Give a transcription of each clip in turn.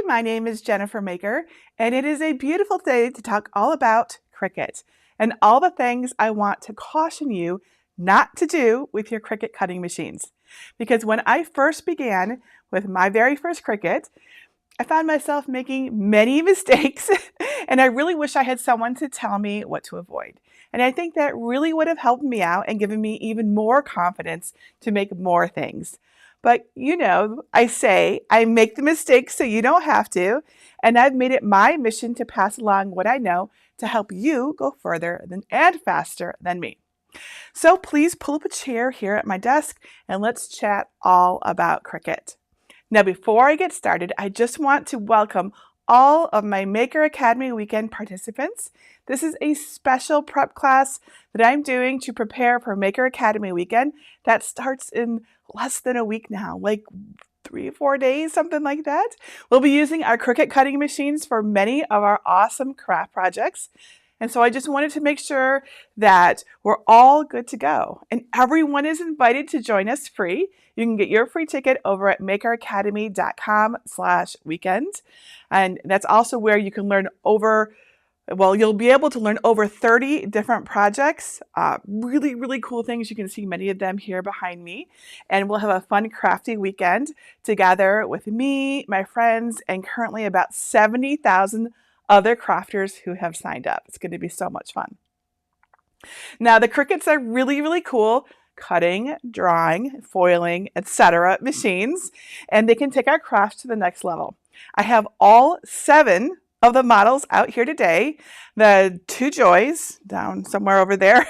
My name is Jennifer Maker, and it is a beautiful day to talk all about Cricut and all the things I want to caution you not to do with your Cricut cutting machines. Because when I first began with my very first Cricut, I found myself making many mistakes, and I really wish I had someone to tell me what to avoid. And I think that really would have helped me out and given me even more confidence to make more things. But you know, I say I make the mistakes so you don't have to, and I've made it my mission to pass along what I know to help you go further and faster than me. So please pull up a chair here at my desk and let's chat all about Cricut. Now, before I get started, I just want to welcome all of my Maker Academy weekend participants. This is a special prep class that I'm doing to prepare for Maker Academy weekend that starts in less than a week now, like 3 or 4 days, something like that. We'll be using our Cricut cutting machines for many of our awesome craft projects. And so I just wanted to make sure that we're all good to go. And everyone is invited to join us free. You can get your free ticket over at makeracademy.com/weekend. And that's also where you can learn you'll be able to learn over 30 different projects, really, really cool things. You can see many of them here behind me. And we'll have a fun, crafty weekend together with me, my friends, and currently about 70,000 other crafters who have signed up. It's going to be so much fun. Now, the Cricuts are really, really cool cutting, drawing, foiling, etc. machines, and they can take our craft to the next level. I have all 7 of the models out here today. The 2 Joys down somewhere over there,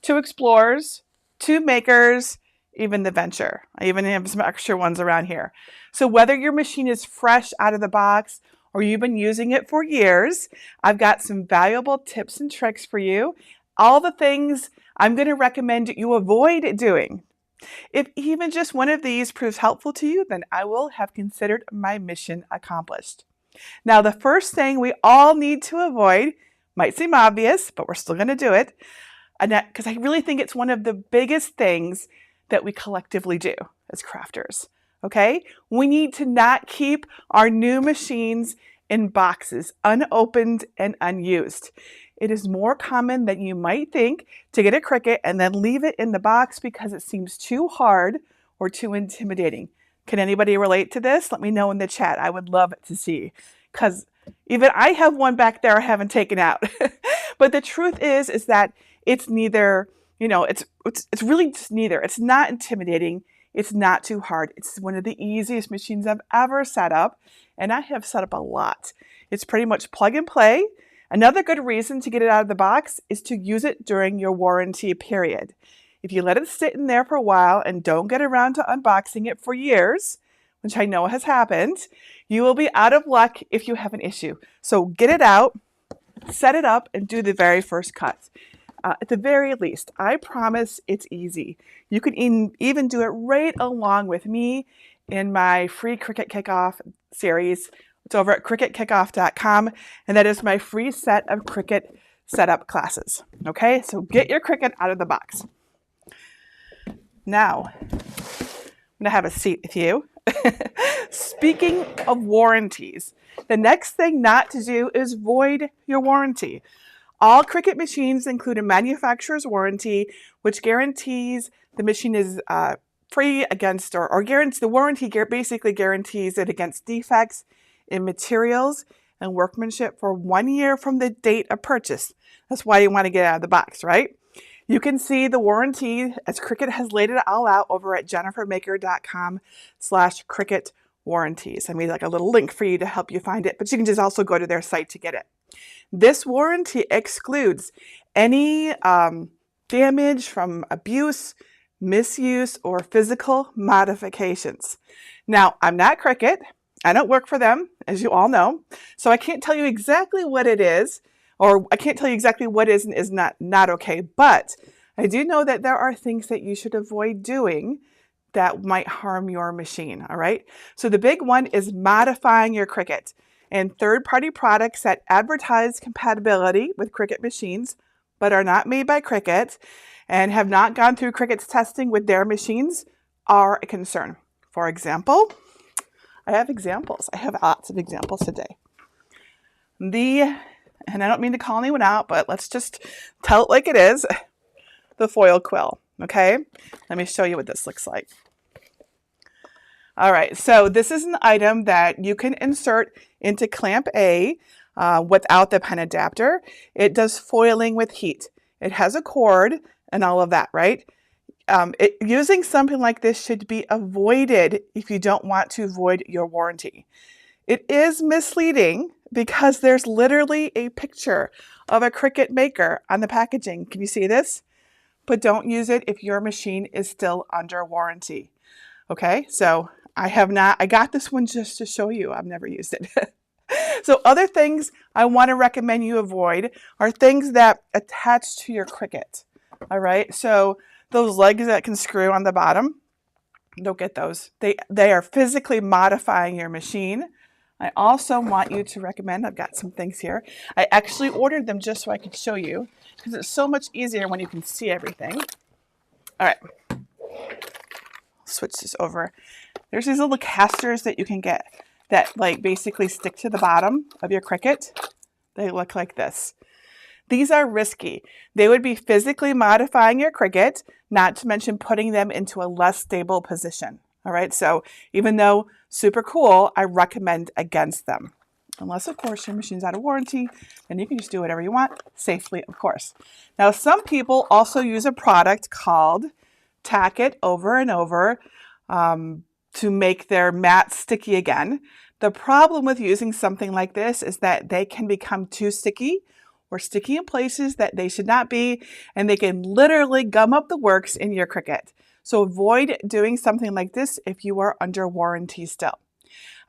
2 Explorers, 2 Makers, even the Venture. I even have some extra ones around here. So whether your machine is fresh out of the box or you've been using it for years, I've got some valuable tips and tricks for you. All the things I'm going to recommend you avoid doing. If even just one of these proves helpful to you, then I will have considered my mission accomplished. Now, the first thing we all need to avoid might seem obvious, but we're still going to do it, because I really think it's one of the biggest things that we collectively do as crafters. Okay? We need to not keep our new machines in boxes, unopened and unused. It is more common than you might think to get a Cricut and then leave it in the box because it seems too hard or too intimidating. Can anybody relate to this? Let me know in the chat. I would love to see, because even I have one back there I haven't taken out. But the truth is that it's neither, it's really just neither. It's not intimidating. It's not too hard. It's one of the easiest machines I've ever set up, and I have set up a lot. It's pretty much plug and play. Another good reason to get it out of the box is to use it during your warranty period. If you let it sit in there for a while and don't get around to unboxing it for years, which I know has happened, you will be out of luck if you have an issue. So get it out, set it up, and do the very first cut. At the very least, I promise it's easy. You can even do it right along with me in my free Cricut Kickoff series. It's over at cricutkickoff.com, and that is my free set of Cricut setup classes. Okay, so get your Cricut out of the box. Now, I'm going to have a seat with you. Speaking of warranties, the next thing not to do is void your warranty. All Cricut machines include a manufacturer's warranty, which guarantees the machine is free against, or guarantees the warranty basically guarantees it against defects in materials and workmanship for 1 year from the date of purchase. That's why you want to get it out of the box, right? You can see the warranty as Cricut has laid it all out over at jennifermaker.com/Cricut warranties. I made like a little link for you to help you find it, but you can just also go to their site to get it. This warranty excludes any damage from abuse, misuse, or physical modifications. Now, I'm not Cricut. I don't work for them, as you all know, so I can't tell you exactly what it is, or I can't tell you exactly what is and is not okay, but I do know that there are things that you should avoid doing that might harm your machine, all right? So the big one is modifying your Cricut. And third-party products that advertise compatibility with Cricut machines but are not made by Cricut and have not gone through Cricut's testing with their machines are a concern. For example, I have examples. I have lots of examples today. And I don't mean to call anyone out, but let's just tell it like it is, the foil quill, okay? Let me show you what this looks like. All right, so this is an item that you can insert into clamp A without the pen adapter. It does foiling with heat. It has a cord and all of that, right? Using something like this should be avoided if you don't want to void your warranty. It is misleading because there's literally a picture of a Cricut maker on the packaging. Can you see this? But don't use it if your machine is still under warranty. Okay, so I got this one just to show you. I've never used it. So other things I want to recommend you avoid are things that attach to your Cricut. All right, so those legs that can screw on the bottom, don't get those. They are physically modifying your machine. I also want you to recommend, I've got some things here. I actually ordered them just so I could show you because it's so much easier when you can see everything. All right, switch this over. There's these little casters that you can get that like basically stick to the bottom of your Cricut. They look like this. These are risky. They would be physically modifying your Cricut, not to mention putting them into a less stable position. All right, so even though super cool, I recommend against them. Unless, of course, your machine's out of warranty, then you can just do whatever you want, safely, of course. Now, some people also use a product called Tack It over and over to make their mat sticky again. The problem with using something like this is that they can become too sticky or sticky in places that they should not be, and they can literally gum up the works in your Cricut. So avoid doing something like this if you are under warranty still.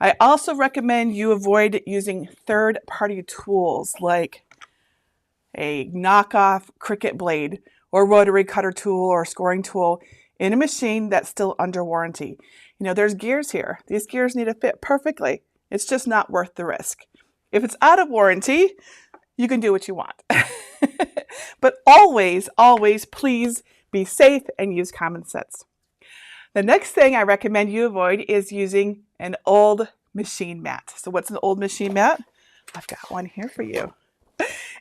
I also recommend you avoid using third-party tools like a knockoff Cricut blade or rotary cutter tool or scoring tool in a machine that's still under warranty. You know, there's gears here. These gears need to fit perfectly. It's just not worth the risk. If it's out of warranty, you can do what you want. But always, always, please be safe and use common sense. The next thing I recommend you avoid is using an old machine mat. So what's an old machine mat? I've got one here for you.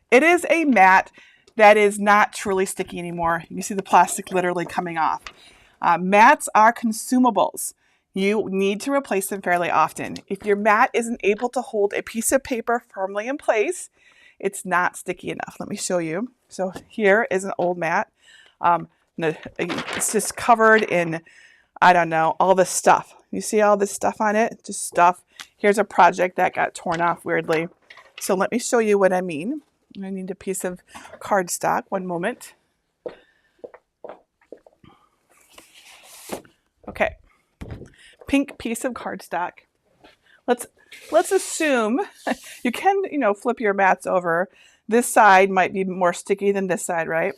It is a mat that is not truly sticky anymore. You see the plastic literally coming off. Mats are consumables. You need to replace them fairly often. If your mat isn't able to hold a piece of paper firmly in place, it's not sticky enough. Let me show you. So here is an old mat. It's just covered in, I don't know, all this stuff. You see all this stuff on it? Just stuff. Here's a project that got torn off weirdly. So let me show you what I mean. I need a piece of cardstock. One moment. Okay. Pink piece of cardstock. Let's assume you can, flip your mats over. This side might be more sticky than this side, right?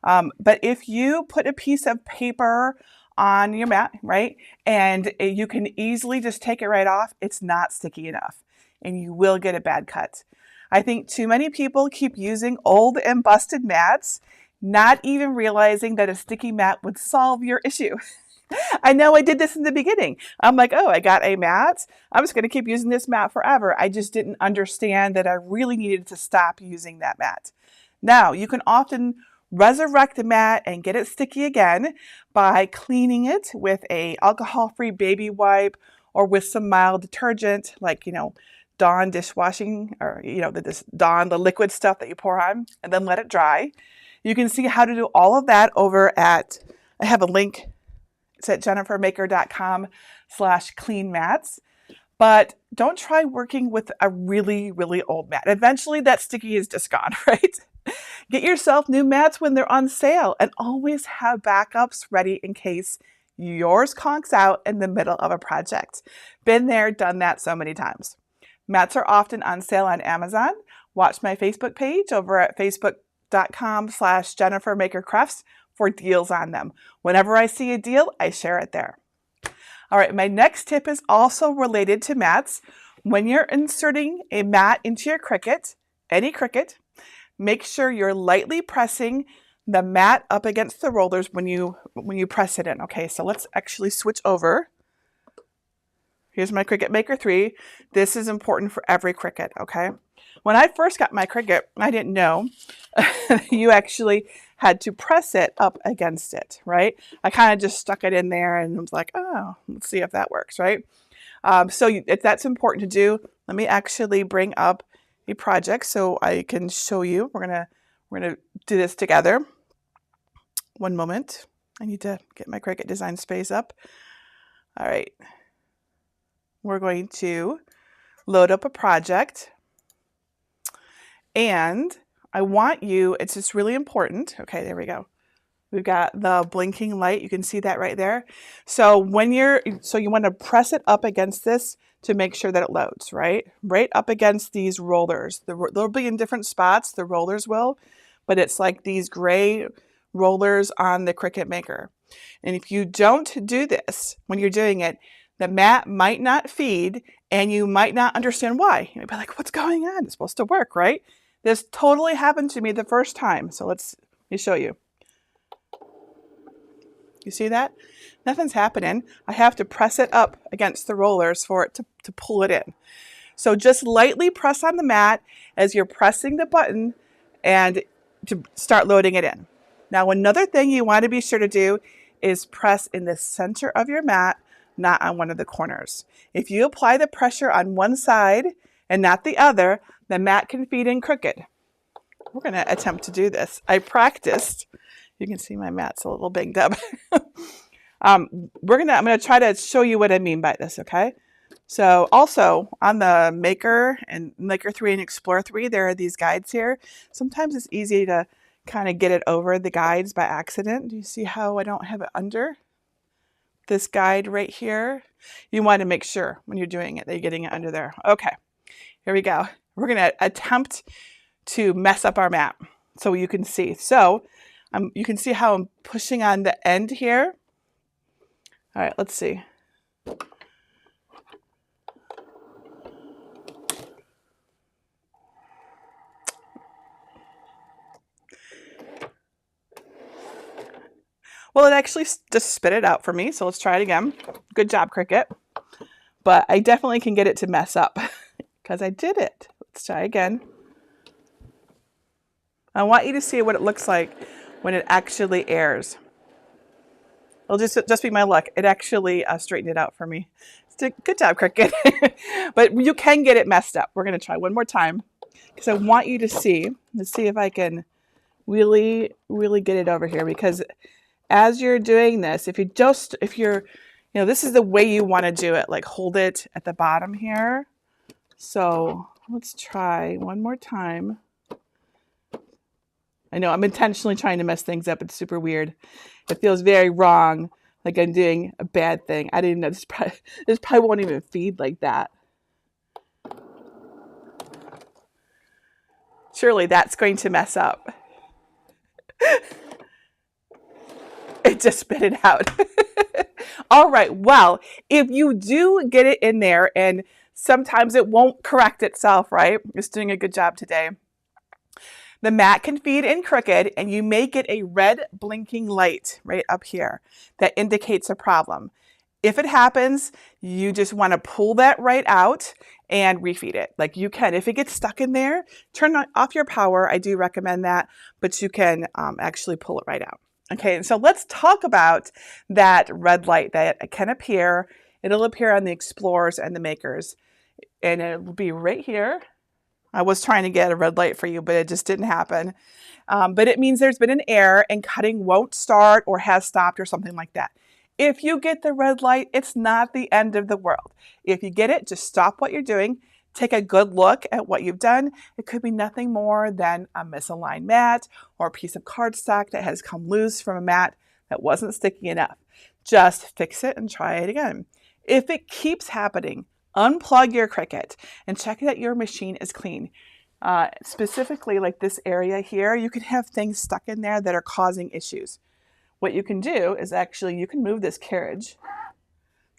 But if you put a piece of paper on your mat, right, and you can easily just take it right off, it's not sticky enough, and you will get a bad cut. I think too many people keep using old and busted mats, not even realizing that a sticky mat would solve your issue. I know I did this in the beginning. I'm like, oh, I got a mat. I'm just going to keep using this mat forever. I just didn't understand that I really needed to stop using that mat. Now, you can often resurrect the mat and get it sticky again by cleaning it with a alcohol-free baby wipe or with some mild detergent like, Dawn dishwashing or, Dawn, the liquid stuff that you pour on and then let it dry. You can see how to do all of that over at, I have a link. It's at jennifermaker.com/cleanmats. But don't try working with a really, really old mat. Eventually that sticky is just gone, right? Get yourself new mats when they're on sale and always have backups ready in case yours conks out in the middle of a project. Been there, done that so many times. Mats are often on sale on Amazon. Watch my Facebook page over at facebook.com/jennifermakercrafts for deals on them. Whenever I see a deal, I share it there. All right, my next tip is also related to mats. When you're inserting a mat into your Cricut, any Cricut, make sure you're lightly pressing the mat up against the rollers when you press it in. Okay, so let's actually switch over. Here's my Cricut Maker 3. This is important for every Cricut, okay? When I first got my Cricut, I didn't know you actually had to press it up against it, right? I kind of just stuck it in there and was like, oh, let's see if that works, right? If that's important to do, let me actually bring up a project so I can show you. We're gonna do this together. One moment. I need to get my Cricut Design Space up. All right. We're going to load up a project. And I want you, it's just really important. Okay, there we go. We've got the blinking light. You can see that right there. So you want to press it up against this to make sure that it loads, right? Right up against these rollers. They'll be in different spots, the rollers will, but it's like these gray rollers on the Cricut Maker. And if you don't do this when you're doing it, the mat might not feed and you might not understand why. You'll be like, what's going on? It's supposed to work, right? This totally happened to me the first time. So let me show you. You see that? Nothing's happening. I have to press it up against the rollers for it to pull it in. So just lightly press on the mat as you're pressing the button and to start loading it in. Now, another thing you want to be sure to do is press in the center of your mat, not on one of the corners. If you apply the pressure on one side and not the other, the mat can feed in crooked. We're going to attempt to do this. I practiced. You can see my mat's a little banged up. I'm going to try to show you what I mean by this, okay? So also on the Maker and Maker 3 and Explorer 3, there are these guides here. Sometimes it's easy to kind of get it over the guides by accident. Do you see how I don't have it under this guide right here? You want to make sure when you're doing it that you're getting it under there. Okay, here we go. We're going to attempt to mess up our mat so you can see. So you can see how I'm pushing on the end here. All right, let's see. Well, it actually just spit it out for me, so let's try it again. Good job, Cricut. But I definitely can get it to mess up because I did it. Let's try again. I want you to see what it looks like when it actually airs. It'll just be my luck. It actually straightened it out for me. Good job, Cricut. But you can get it messed up. We're going to try one more time because I want you to see. Let's see if I can really, really get it over here, because as you're doing this, if you're, this is the way you want to do it, like hold it at the bottom here. So let's try one more time. I know I'm intentionally trying to mess things up. It's super weird. It feels very wrong, like I'm doing a bad thing. I didn't know this probably won't even feed like that. Surely that's going to mess up. It just spit it out. All right, well, if you do get it in there, and sometimes it won't correct itself, right? It's doing a good job today. The mat can feed in crooked, and you may get a red blinking light right up here that indicates a problem. If it happens, you just want to pull that right out and refeed it. Like you can, if it gets stuck in there, turn off your power. I do recommend that, but you can actually pull it right out. Okay, and so let's talk about that red light that can appear. It'll appear on the Explorers and the Makers, and it'll be right here. I was trying to get a red light for you, but it just didn't happen. But it means there's been an error and cutting won't start or has stopped or something like that. If you get the red light, it's not the end of the world. If you get it, just stop what you're doing. Take a good look at what you've done. It could be nothing more than a misaligned mat or a piece of cardstock that has come loose from a mat that wasn't sticky enough. Just fix it and try it again. If it keeps happening, unplug your Cricut and check that your machine is clean. Specifically like this area here, you can have things stuck in there that are causing issues. What you can do is actually, you can move this carriage.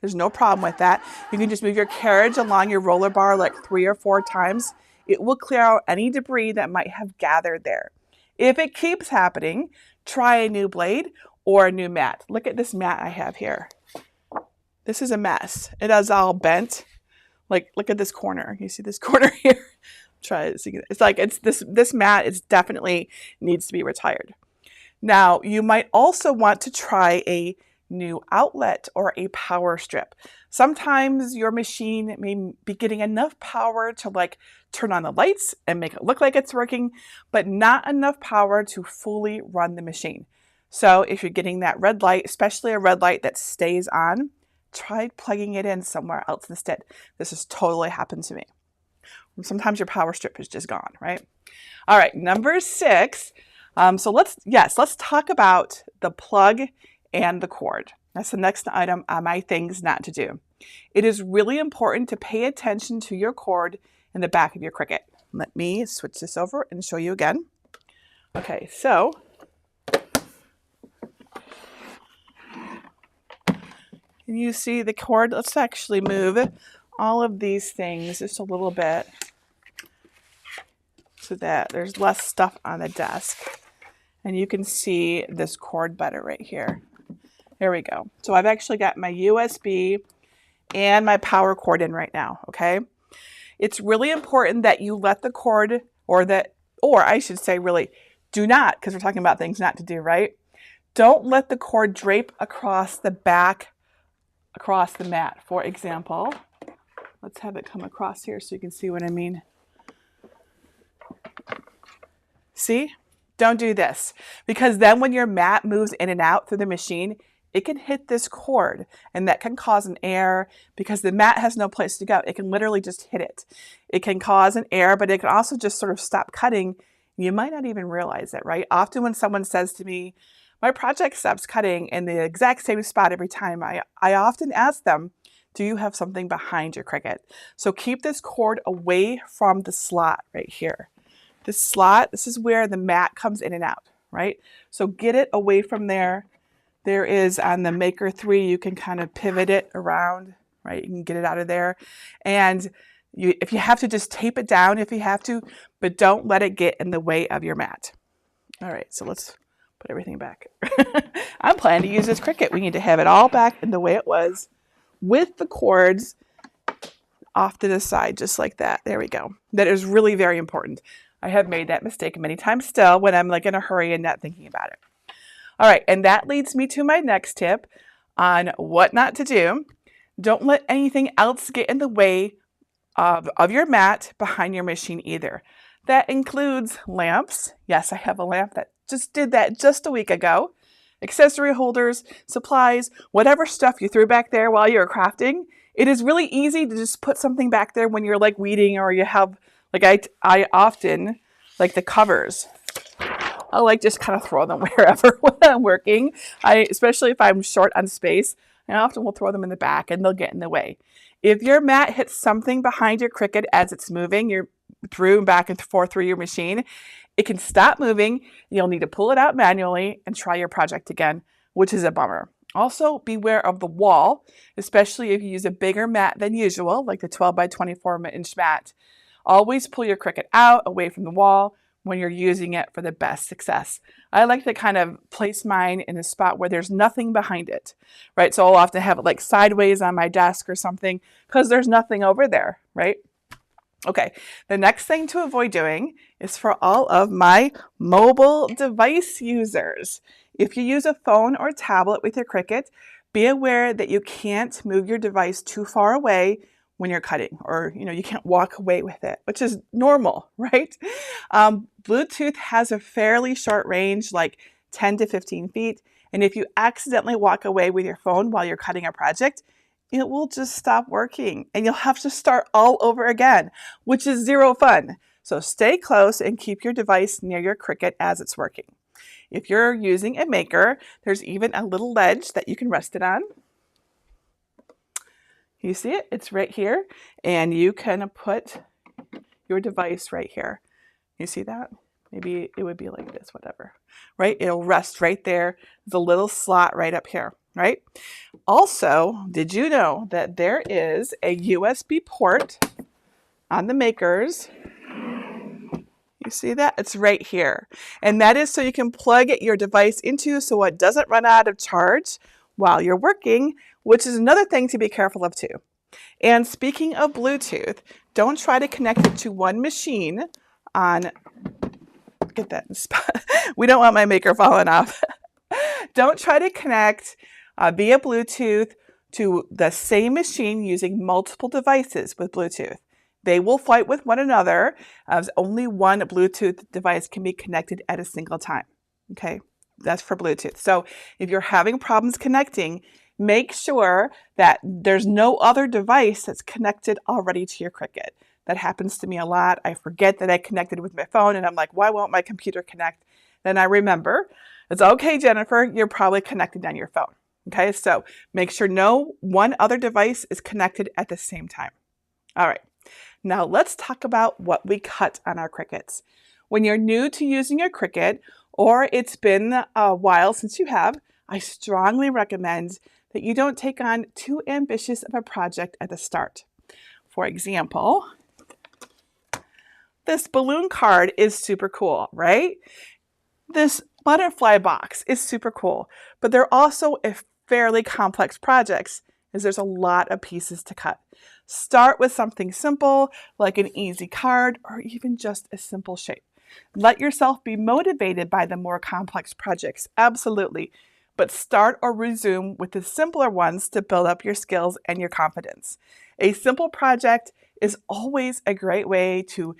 There's no problem with that. You can just move your carriage along your roller bar like 3 or 4 times. It will clear out any debris that might have gathered there. If it keeps happening, try a new blade or a new mat. Look at this mat I have here. this is a mess. It is all bent. Like, look at this corner. You see this corner here? Try to see. It's like this mat is definitely needs to be retired. Now, you might also want to try a new outlet or a power strip. Sometimes your machine may be getting enough power to like turn on the lights and make it look like it's working, but not enough power to fully run the machine. So if you're getting that red light, especially a red light that stays on, try plugging it in somewhere else instead. This has totally happened to me. Sometimes your power strip is just gone, right? All right, number 6. So let's talk about the plug and the cord. That's the next item on my things not to do. It is really important to pay attention to your cord in the back of your Cricut. Let me switch this over and show you again. Okay, so can you see the cord? Let's actually move all of these things just a little bit so that there's less stuff on the desk. And you can see this cord better right here. There we go. So I've actually got my USB and my power cord in right now, okay? It's really important that you let the cord, or I should say really, do not, because we're talking about things not to do, right? Don't let the cord drape across the back, across the mat. For example, let's have it come across here so you can see what I mean. See? Don't do this, because then when your mat moves in and out through the machine, it can hit this cord, and that can cause an error because the mat has no place to go. It can literally just hit it. It can cause an error, but it can also just sort of stop cutting. You might not even realize it, right? Often when someone says to me, my project stops cutting in the exact same spot every time, I often ask them, do you have something behind your Cricut? So keep this cord away from the slot right here. This slot, this is where the mat comes in and out, right? So get it away from there. There is on the Maker 3, you can kind of pivot it around, right? You can get it out of there. And if you have to, just tape it down if you have to, but don't let it get in the way of your mat. All right, so let's put everything back. I'm planning to use this Cricut. We need to have it all back in the way it was with the cords off to the side, just like that. There we go. That is really very important. I have made that mistake many times still when I'm like in a hurry and not thinking about it. All right, and that leads me to my next tip on what not to do. Don't let anything else get in the way of your mat behind your machine either. That includes lamps. Yes, I have a lamp that just did that just a week ago. Accessory holders, supplies, whatever stuff you threw back there while you were crafting. It is really easy to just put something back there when you're like weeding, or you have, like I often, like the covers, I'll like just kind of throw them wherever when I'm working. Especially if I'm short on space, I often will throw them in the back and they'll get in the way. If your mat hits something behind your Cricut as it's moving, you're through and back and forth through your machine, it can stop moving. You'll need to pull it out manually and try your project again, which is a bummer. Also, beware of the wall, especially if you use a bigger mat than usual, like the 12 by 24 inch mat. Always pull your Cricut out away from the wall when you're using it for the best success. I like to kind of place mine in a spot where there's nothing behind it, right? So I'll often have it like sideways on my desk or something because there's nothing over there, right? Okay, the next thing to avoid doing is for all of my mobile device users. If you use a phone or tablet with your Cricut, be aware that you can't move your device too far away when you're cutting, or you can't walk away with it, which is normal, right? Bluetooth has a fairly short range, like 10 to 15 feet. And if you accidentally walk away with your phone while you're cutting a project, it will just stop working and you'll have to start all over again, which is zero fun. So stay close and keep your device near your Cricut as it's working. If you're using a Maker, there's even a little ledge that you can rest it on. You see it? It's right here. And you can put your device right here. You see that? Maybe it would be like this, whatever, right? It'll rest right there. There's a little slot right up here, right? Also, did you know that there is a USB port on the Makers? You see that? It's right here. And that is so you can plug your device into so it doesn't run out of charge while you're working, which is another thing to be careful of too. And speaking of Bluetooth, don't try to connect it to one machine on, get that in spot. We don't want my maker falling off. Don't try to connect via Bluetooth to the same machine using multiple devices with Bluetooth. They will fight with one another as only one Bluetooth device can be connected at a single time. Okay, that's for Bluetooth. So if you're having problems connecting, make sure that there's no other device that's connected already to your Cricut. That happens to me a lot. I forget that I connected with my phone and I'm like, why won't my computer connect? Then I remember, it's okay, Jennifer, you're probably connected on your phone. Okay, so make sure no one other device is connected at the same time. All right, now let's talk about what we cut on our Cricuts. When you're new to using your Cricut, or it's been a while since you have, I strongly recommend that you don't take on too ambitious of a project at the start. For example, this balloon card is super cool, right? This butterfly box is super cool, but they're also a fairly complex projects as there's a lot of pieces to cut. Start with something simple like an easy card or even just a simple shape. Let yourself be motivated by the more complex projects, absolutely, but start or resume with the simpler ones to build up your skills and your confidence. A simple project is always a great way to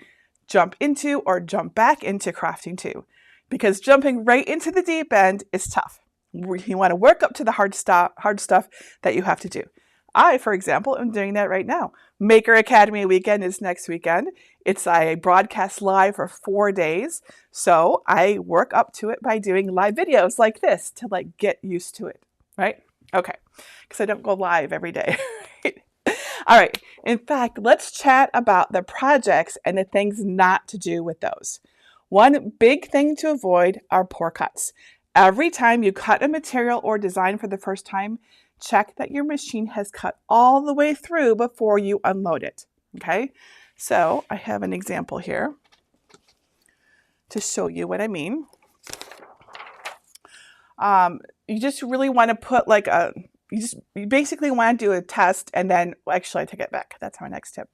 jump into or jump back into crafting too, because jumping right into the deep end is tough. You want to work up to the hard stuff that you have to do. I, for example, am doing that right now. Maker Academy weekend is next weekend. It's a broadcast live for 4 days. So I work up to it by doing live videos like this to get used to it, right? Okay, because I don't go live every day. All right, in fact, let's chat about the projects and the things not to do with those. One big thing to avoid are poor cuts. Every time you cut a material or design for the first time, check that your machine has cut all the way through before you unload it, okay? So I have an example here to show you what I mean. You just really want to put you basically want to do a test and then, well, actually I take it back. That's my next tip.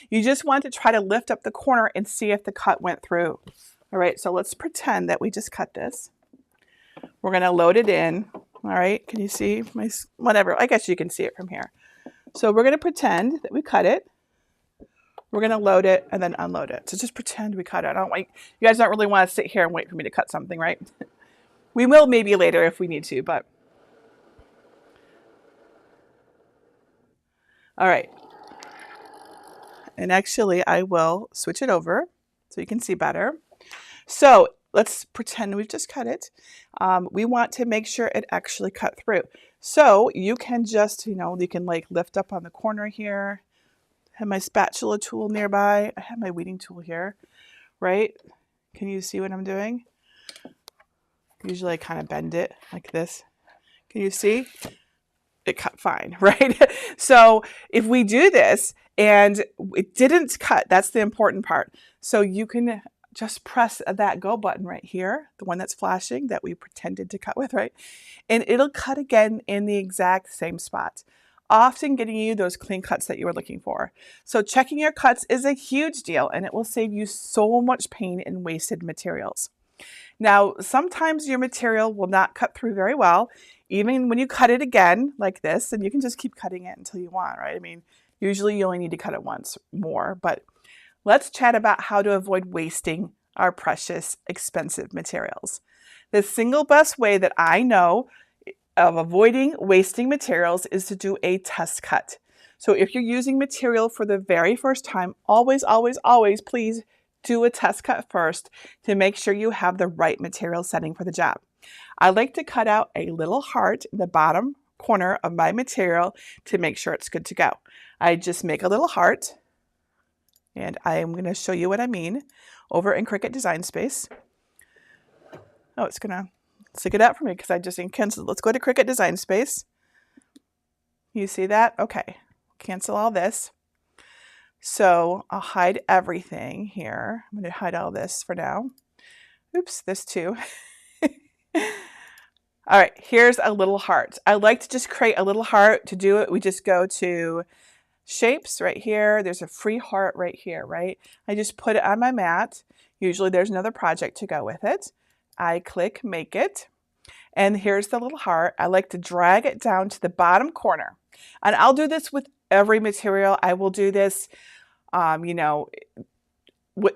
You just want to try to lift up the corner and see if the cut went through. All right, so let's pretend that we just cut this. We're going to load it in. All right, can you see my, whatever, I guess you can see it from here. So we're going to pretend that we cut it. We're going to load it and then unload it. So just pretend we cut it. You guys don't really want to sit here and wait for me to cut something, right? We will maybe later if we need to, but. All right. And actually I will switch it over so you can see better. So let's pretend we've just cut it. We want to make sure it actually cut through. So you can just, you can lift up on the corner here. I have my spatula tool nearby. I have my weeding tool here, right? Can you see what I'm doing? Usually I kind of bend it like this. Can you see? It cut fine, right? So if we do this and it didn't cut, that's the important part. So you can just press that go button right here, the one that's flashing that we pretended to cut with, right? And it'll cut again in the exact same spot, often getting you those clean cuts that you were looking for. So checking your cuts is a huge deal and it will save you so much pain and wasted materials. Now, sometimes your material will not cut through very well, even when you cut it again like this, and you can just keep cutting it until you want, right? I mean, usually you only need to cut it once more, but let's chat about how to avoid wasting our precious, expensive materials. The single best way that I know of avoiding wasting materials is to do a test cut. So if you're using material for the very first time, always, always, always, please do a test cut first to make sure you have the right material setting for the job. I like to cut out a little heart in the bottom corner of my material to make sure it's good to go. I just make a little heart, and I am going to show you what I mean over in Cricut Design Space. Oh, it's going to stick it out for me because I just canceled. Let's go to Cricut Design Space. You see that? Okay, cancel all this. So I'll hide everything here. I'm going to hide all this for now. Oops, this too. All right, here's a little heart. I like to just create a little heart. To do it, we just go to shapes right here. There's a free heart right here, right? I just put it on my mat. Usually there's another project to go with it. I click make it. And here's the little heart. I like to drag it down to the bottom corner. And I'll do this with every material. I will do this, you know,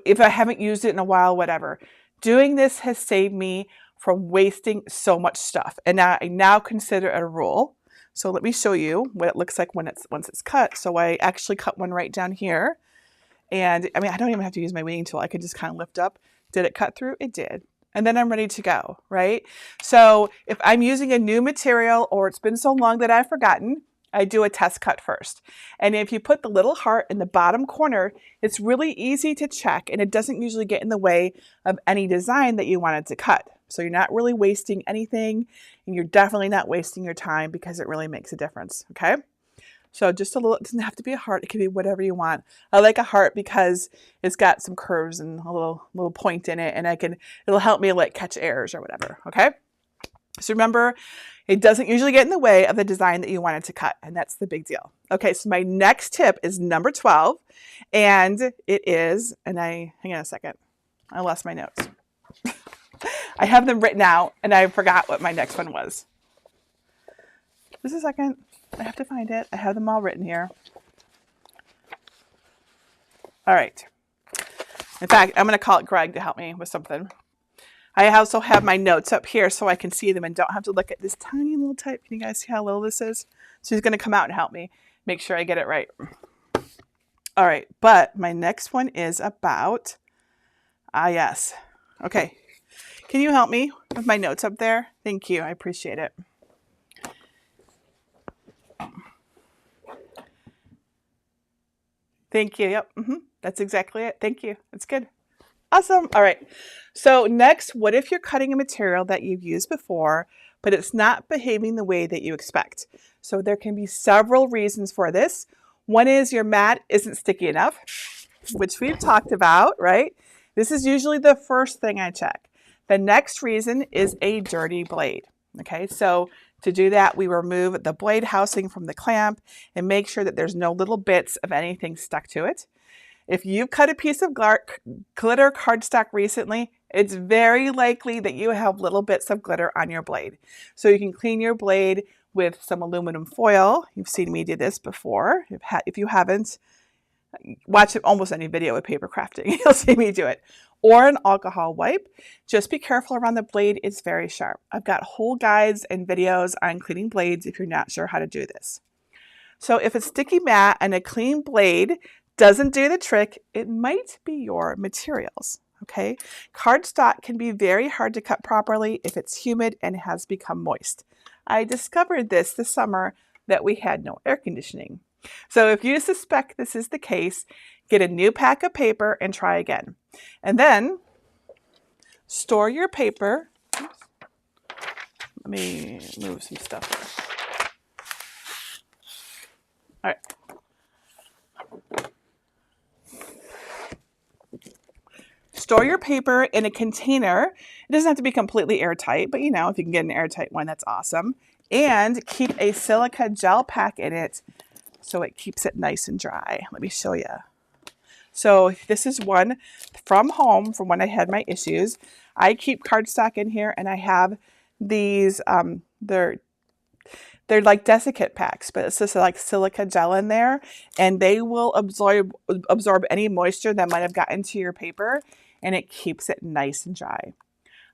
if I haven't used it in a while, whatever. Doing this has saved me from wasting so much stuff. And I now consider it a rule. So let me show you what it looks like once it's cut. So I actually cut one right down here. And I mean, I don't even have to use my weeding tool. I could just kind of lift up. Did it cut through? It did. And then I'm ready to go, right? So if I'm using a new material or it's been so long that I've forgotten, I do a test cut first. And if you put the little heart in the bottom corner, it's really easy to check and it doesn't usually get in the way of any design that you wanted to cut. So you're not really wasting anything and you're definitely not wasting your time because it really makes a difference, okay? So just a little, it doesn't have to be a heart. It can be whatever you want. I like a heart because it's got some curves and a little point in it and it'll help me like catch errors or whatever, okay? So remember, it doesn't usually get in the way of the design that you wanted to cut, and that's the big deal. Okay, so my next tip is number 12, and it is, hang on a second, I lost my notes. I have them written out, and I forgot what my next one was. Just a second, I have to find it. I have them all written here. All right. In fact, I'm going to call it Greg to help me with something. I also have my notes up here so I can see them and don't have to look at this tiny little type. Can you guys see how little this is? So he's going to come out and help me make sure I get it right. All right, but my next one is about, yes. Okay, can you help me with my notes up there? Thank you, I appreciate it. Thank you, yep, that's exactly it. Thank you, that's good. Awesome. All right. So next, what if you're cutting a material that you've used before, but it's not behaving the way that you expect? So there can be several reasons for this. One is your mat isn't sticky enough, which we've talked about, right? This is usually the first thing I check. The next reason is a dirty blade. Okay, so to do that, we remove the blade housing from the clamp and make sure that there's no little bits of anything stuck to it. If you've cut a piece of glitter cardstock recently, it's very likely that you have little bits of glitter on your blade. So you can clean your blade with some aluminum foil. You've seen me do this before. If you haven't, watch almost any video with paper crafting. You'll see me do it. Or an alcohol wipe. Just be careful around the blade. It's very sharp. I've got whole guides and videos on cleaning blades if you're not sure how to do this. So if it's sticky mat and a clean blade doesn't do the trick, it might be your materials, okay? Cardstock can be very hard to cut properly if it's humid and has become moist. I discovered this summer that we had no air conditioning. So if you suspect this is the case, get a new pack of paper and try again. And then store your paper. Oops. Let me move some stuff here. All right. Store your paper in a container. It doesn't have to be completely airtight, but you know, if you can get an airtight one, that's awesome. And keep a silica gel pack in it so it keeps it nice and dry. Let me show you. So this is one from home from when I had my issues. I keep cardstock in here and I have these, they're like desiccant packs, but it's just like silica gel in there and they will absorb any moisture that might have gotten to your paper and it keeps it nice and dry.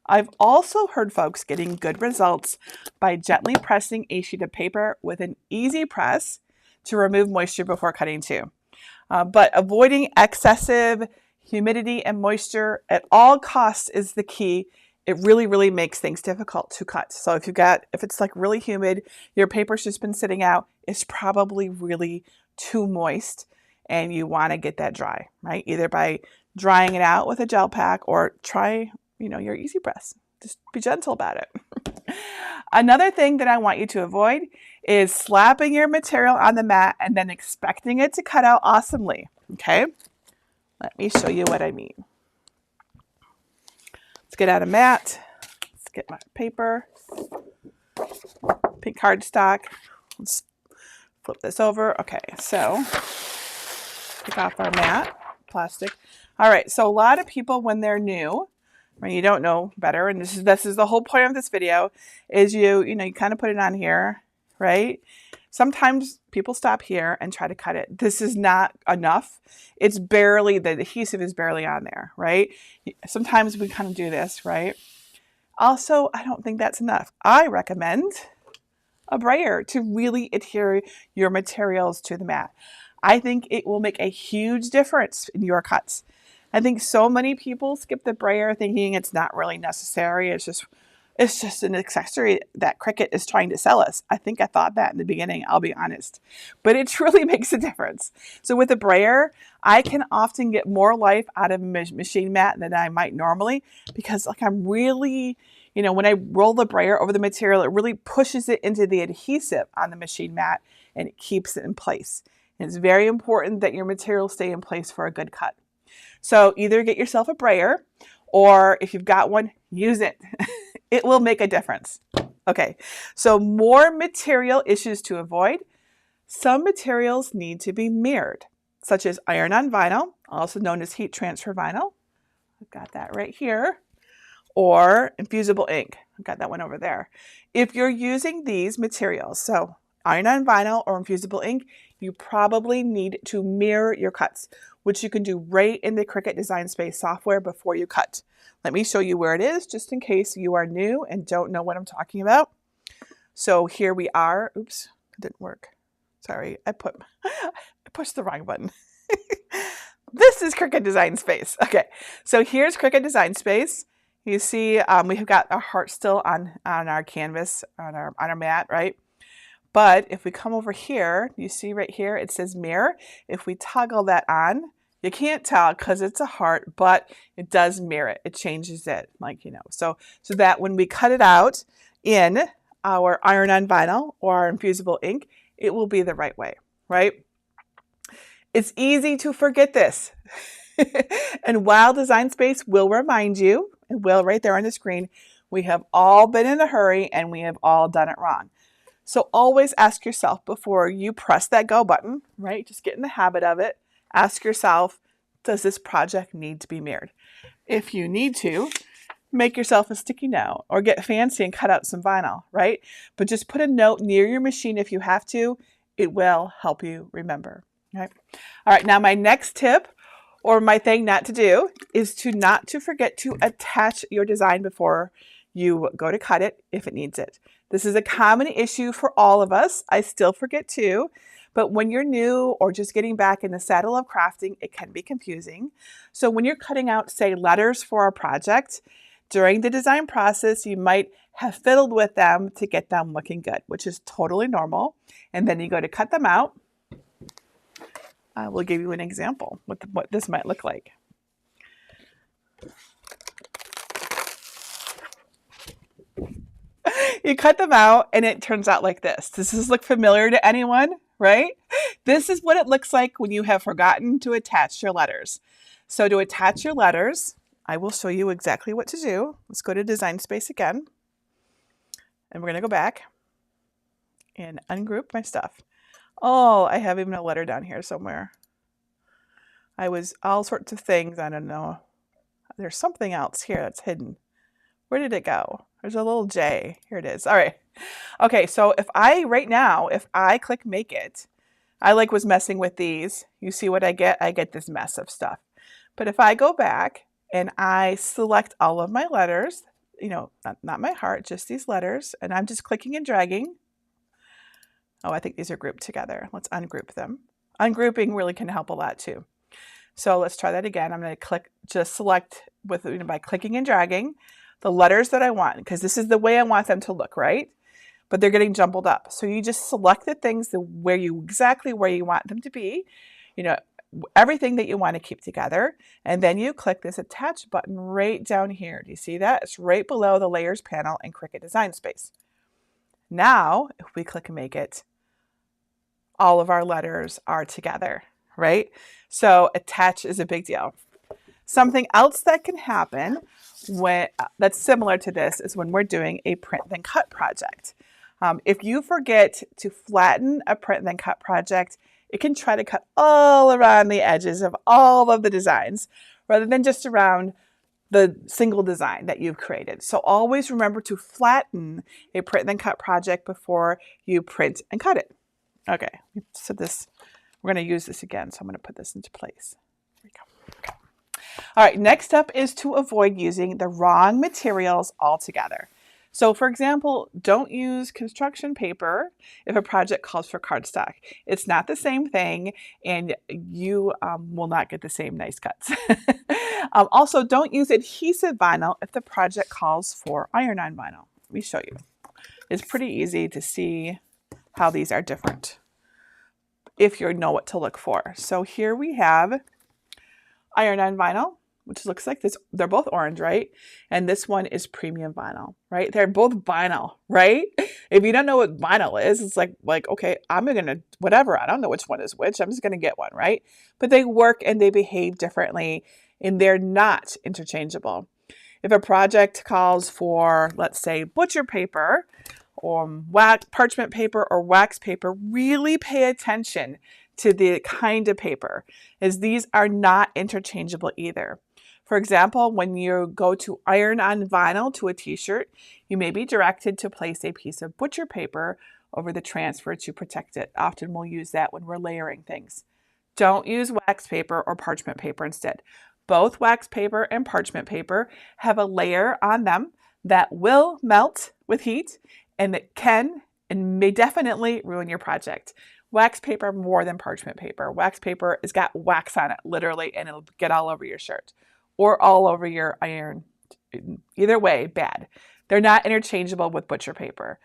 I've also heard folks getting good results by gently pressing a sheet of paper with an easy press to remove moisture before cutting too. But avoiding excessive humidity and moisture at all costs is the key. It really, really makes things difficult to cut. So if it's like really humid, your paper's just been sitting out, it's probably really too moist and you want to get that dry, right? Either by drying it out with a gel pack or try, your easy press. Just be gentle about it. Another thing that I want you to avoid is slapping your material on the mat and then expecting it to cut out awesomely, okay? Let me show you what I mean. Let's get out a mat. Let's get my paper. pink cardstock. Let's flip this over. Okay, so take off our matte plastic. All right, so a lot of people when they're new, when you don't know better, and this is the whole point of this video, is you kind of put it on here, right? Sometimes people stop here and try to cut it. This is not enough. It's barely, the adhesive is barely on there, right? Sometimes we kind of do this, right? Also, I don't think that's enough. I recommend a brayer to really adhere your materials to the mat. I think it will make a huge difference in your cuts. I think so many people skip the brayer thinking it's not really necessary. It's just an accessory that Cricut is trying to sell us. I think I thought that in the beginning, I'll be honest. But it truly makes a difference. So with a brayer, I can often get more life out of a machine mat than I might normally, because like I'm really, when I roll the brayer over the material, it really pushes it into the adhesive on the machine mat and it keeps it in place. And it's very important that your materials stay in place for a good cut. So either get yourself a brayer, or if you've got one, use it. It will make a difference. Okay, so more material issues to avoid. Some materials need to be mirrored, such as iron-on vinyl, also known as heat transfer vinyl. I've got that right here. Or infusible ink. I've got that one over there. If you're using these materials, so iron-on vinyl or infusible ink, you probably need to mirror your cuts, which you can do right in the Cricut Design Space software before you cut. Let me show you where it is, just in case you are new and don't know what I'm talking about. So here we are. Oops, it didn't work. Sorry, I pushed the wrong button. This is Cricut Design Space. Okay, so here's Cricut Design Space. You see we have got our heart still on our canvas, on our mat, right? But if we come over here, you see right here, it says mirror. If we toggle that on, you can't tell because it's a heart, but it does mirror it. It changes it, so that when we cut it out in our iron-on vinyl or our infusible ink, it will be the right way, right? It's easy to forget this. And while Design Space will remind you, it will right there on the screen, we have all been in a hurry and we have all done it wrong. So always ask yourself before you press that go button, right? Just get in the habit of it. Ask yourself, does this project need to be mirrored? If you need to, make yourself a sticky note or get fancy and cut out some vinyl, right? But just put a note near your machine if you have to. It will help you remember, right? All right, now my next tip or my thing not to do is not to forget to attach your design before you go to cut it if it needs it. This is a common issue for all of us. I still forget too. But when you're new or just getting back in the saddle of crafting, it can be confusing. So when you're cutting out, say, letters for a project, during the design process, you might have fiddled with them to get them looking good, which is totally normal. And then you go to cut them out. I will give you an example what this might look like. You cut them out and it turns out like this. Does this look familiar to anyone, right? This is what it looks like when you have forgotten to attach your letters. So to attach your letters, I will show you exactly what to do. Let's go to Design Space again. And we're going to go back and ungroup my stuff. Oh, I have even a letter down here somewhere. I was all sorts of things. I don't know. There's something else here that's hidden. Where did it go? There's a little J. Here it is. All right. Okay, so if I click Make It, I was messing with these. You see what I get? I get this mess of stuff. But if I go back and I select all of my letters, not my heart, just these letters, and I'm just clicking and dragging. Oh, I think these are grouped together. Let's ungroup them. Ungrouping really can help a lot too. So let's try that again. I'm going to select by clicking and dragging the letters that I want, because this is the way I want them to look, right? But they're getting jumbled up. So you just select the things exactly where you want them to be, everything that you want to keep together. And then you click this attach button right down here. Do you see that? It's right below the layers panel in Cricut Design Space. Now, if we click Make It, all of our letters are together, right? So attach is a big deal. Something else that can happen that's similar to this is when we're doing a print then cut project. If you forget to flatten a print and then cut project, it can try to cut all around the edges of all of the designs rather than just around the single design that you've created. So always remember to flatten a print and then cut project before you print and cut it. Okay, so we're going to use this again, so I'm going to put this into place. There we go. Okay. All right, next up is to avoid using the wrong materials altogether. So for example, don't use construction paper if a project calls for cardstock. It's not the same thing, and you will not get the same nice cuts. Also, don't use adhesive vinyl if the project calls for iron-on vinyl. Let me show you. It's pretty easy to see how these are different if you know what to look for. So here we have iron-on vinyl, which looks like this. They're both orange, right? And this one is premium vinyl, right? They're both vinyl, right? If you don't know what vinyl is, it's like okay, I'm gonna, whatever, I don't know which one is which, I'm just gonna get one, right? But they work and they behave differently, and they're not interchangeable. If a project calls for, let's say, butcher paper, or parchment paper or wax paper, really pay attention to the kind of paper, as these are not interchangeable either. For example, when you go to iron on vinyl to a t-shirt, you may be directed to place a piece of butcher paper over the transfer to protect it. Often we'll use that when we're layering things. Don't use wax paper or parchment paper instead. Both wax paper and parchment paper have a layer on them that will melt with heat, and that can and may definitely ruin your project. Wax paper more than parchment paper. Wax paper has got wax on it, literally, and it'll get all over your shirt or all over your iron. Either way, bad. They're not interchangeable with butcher paper.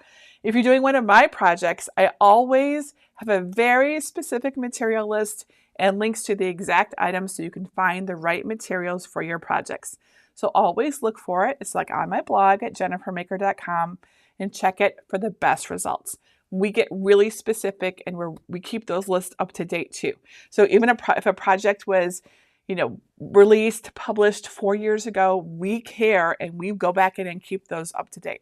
If you're doing one of my projects, I always have a very specific material list and links to the exact items so you can find the right materials for your projects. So always look for it. It's like on my blog at jennifermaker.com, and check it for the best results. We get really specific, and we keep those lists up to date too. So even if a project was, released, published 4 years ago, we care and we go back in and keep those up to date.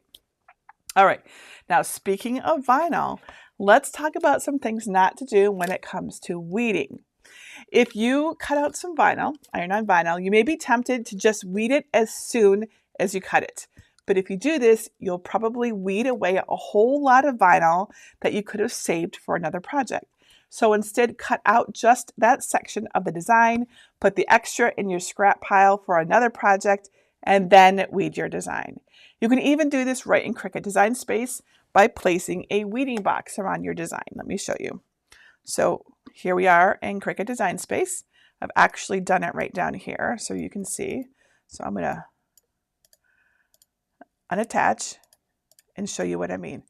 All right, now speaking of vinyl, let's talk about some things not to do when it comes to weeding. If you cut out some vinyl, iron-on vinyl, you may be tempted to just weed it as soon as you cut it. But if you do this, you'll probably weed away a whole lot of vinyl that you could have saved for another project. So instead, cut out just that section of the design, put the extra in your scrap pile for another project, and then weed your design. You can even do this right in Cricut Design Space by placing a weeding box around your design. Let me show you. So here we are in Cricut Design Space. I've actually done it right down here so you can see. So I'm going to unattach and show you what I mean.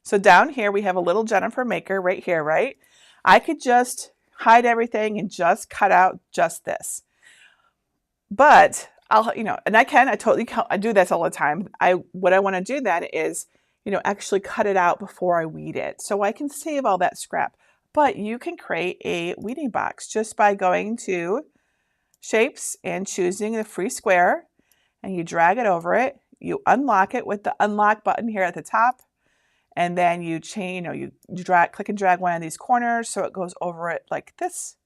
So down here we have a little Jennifer Maker right here, right? I could just hide everything and just cut out just this. But and I do this all the time. What I want to do then is, actually cut it out before I weed it, so I can save all that scrap. But you can create a weeding box just by going to Shapes and choosing the free square, and you drag it over it. You unlock it with the unlock button here at the top, and then you click and drag one of these corners so it goes over it like this.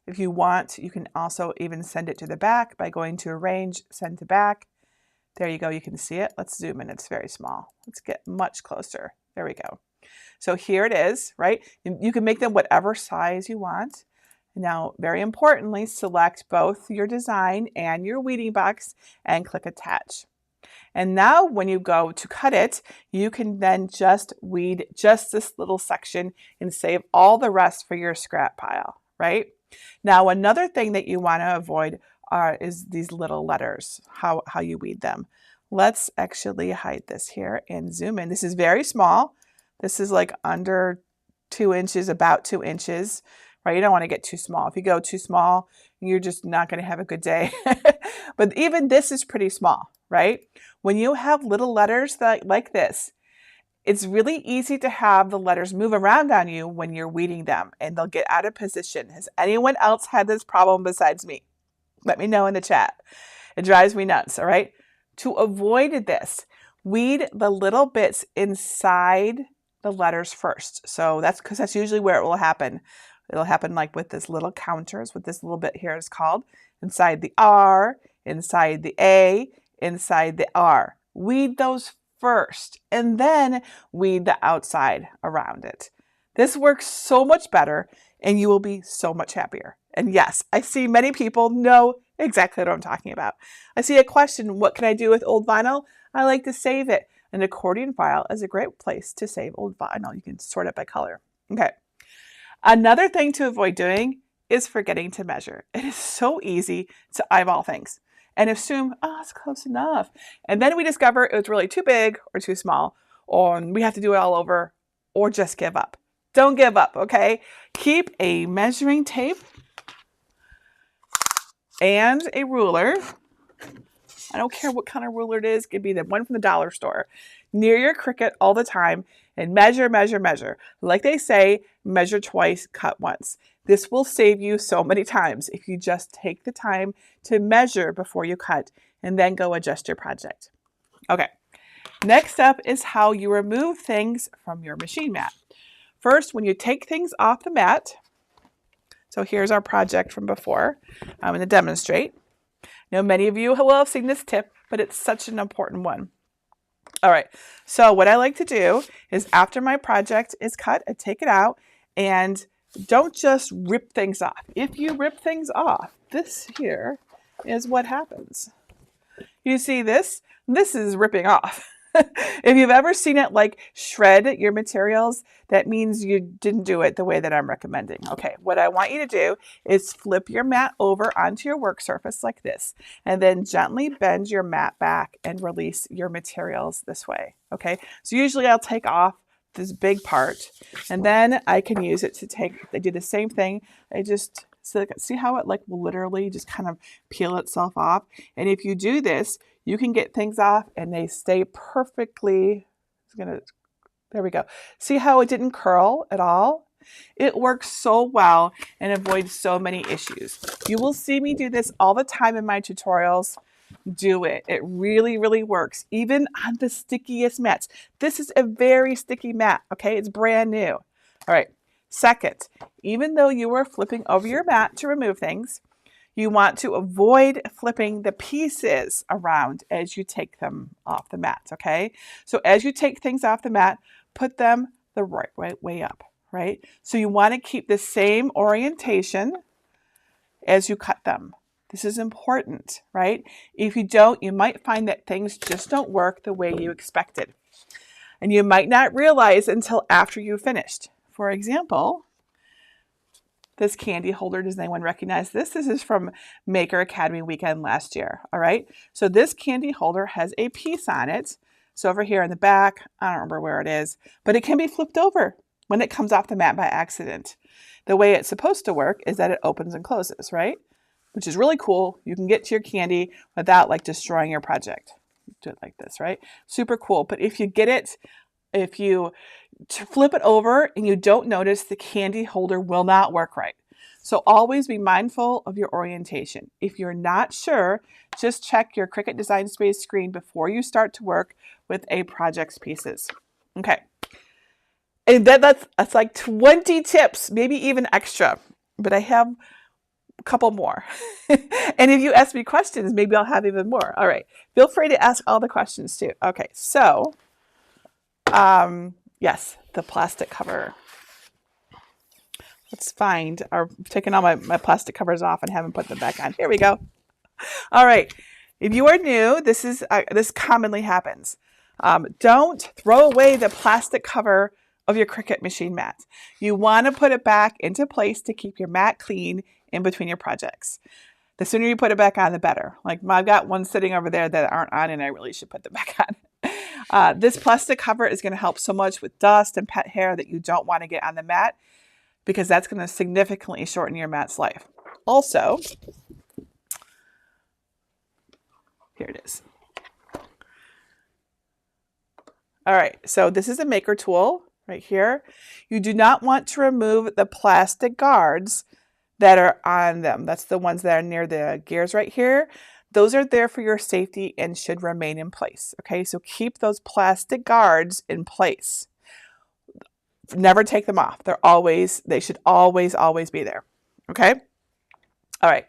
If you want, you can also even send it to the back by going to Arrange, Send to Back. There you go, you can see it. Let's zoom in, it's very small. Let's get much closer. There we go. So here it is, right? You can make them whatever size you want. Now, very importantly, select both your design and your weeding box and click Attach. And now when you go to cut it, you can then just weed just this little section and save all the rest for your scrap pile, right? Now, another thing that you want to avoid is these little letters, how you weed them. Let's actually hide this here and zoom in. This is very small. This is like under 2 inches, about 2 inches, right? You don't want to get too small. If you go too small, you're just not going to have a good day. But even this is pretty small, right? When you have little letters like this, it's really easy to have the letters move around on you when you're weeding them, and they'll get out of position. Has anyone else had this problem besides me? Let me know in the chat. It drives me nuts, all right? To avoid this, weed the little bits inside the letters first. So that's because that's usually where it will happen. It'll happen like with this little counters, with this little bit here is called inside the R, inside the A, inside the R. Weed those first and then weed the outside around it. This works so much better and you will be so much happier. And yes, I see many people know exactly what I'm talking about. I see a question, what can I do with old vinyl? I like to save it. An accordion file is a great place to save old vinyl. You can sort it by color. Okay. Another thing to avoid doing is forgetting to measure. It is so easy to eyeball things and assume, oh, it's close enough. And then we discover it was really too big or too small, or we have to do it all over, or just give up. Don't give up, okay? Keep a measuring tape and a ruler. I don't care what kind of ruler it is. It could be the one from the dollar store. Near your Cricut all the time and measure, measure, measure. Like they say, measure twice, cut once. This will save you so many times if you just take the time to measure before you cut and then go adjust your project. Okay, next up is how you remove things from your machine mat. First, when you take things off the mat, so here's our project from before. I'm going to demonstrate. Now, many of you will have seen this tip, but it's such an important one. All right, so what I like to do is after my project is cut, I take it out and don't just rip things off. If you rip things off, this here is what happens. You see this? This is ripping off. If you've ever seen it like shred your materials, that means you didn't do it the way that I'm recommending. Okay, what I want you to do is flip your mat over onto your work surface like this, and then gently bend your mat back and release your materials this way. Okay, so usually I'll take off this big part, and then I can use it to I do the same thing. I just, so see how it like will literally just kind of peel itself off. And if you do this, you can get things off and they stay perfectly, there we go. See how it didn't curl at all? It works so well and avoids so many issues. You will see me do this all the time in my tutorials. Do it. It really, really works, even on the stickiest mats. This is a very sticky mat, okay? It's brand new. All right. Second, even though you are flipping over your mat to remove things, you want to avoid flipping the pieces around as you take them off the mat, okay? So as you take things off the mat, put them the right way up, right? So you want to keep the same orientation as you cut them. This is important, right? If you don't, you might find that things just don't work the way you expected. And you might not realize until after you've finished. For example, this candy holder, does anyone recognize this? This is from Maker Academy weekend last year, all right? So this candy holder has a piece on it. So over here in the back, I don't remember where it is, but it can be flipped over when it comes off the mat by accident. The way it's supposed to work is that it opens and closes, right? Which is really cool. You can get to your candy without like destroying your project. Do it like this, right? Super cool. But if you get it, if you flip it over and you don't notice, the candy holder will not work right. So always be mindful of your orientation. If you're not sure, just check your Cricut Design Space screen before you start to work with a project's pieces. Okay. And that's like 20 tips, maybe even extra, but I have a couple more. And if you ask me questions, maybe I'll have even more. All right. Feel free to ask all the questions too. Okay. So, yes, the plastic cover. Let's find, I've taken all my plastic covers off and haven't put them back on. Here we go. All right. If you are new, this commonly happens. Don't throw away the plastic cover of your Cricut machine mat. You want to put it back into place to keep your mat clean in between your projects. The sooner you put it back on, the better. Like I've got one sitting over there that aren't on and I really should put them back on. This plastic cover is going to help so much with dust and pet hair that you don't want to get on the mat, because that's going to significantly shorten your mat's life. Also, here it is. All right, so this is a maker tool right here. You do not want to remove the plastic guards that are on them. That's the ones that are near the gears right here. Those are there for your safety and should remain in place. Okay, so keep those plastic guards in place. Never take them off. They should always be there. Okay? All right.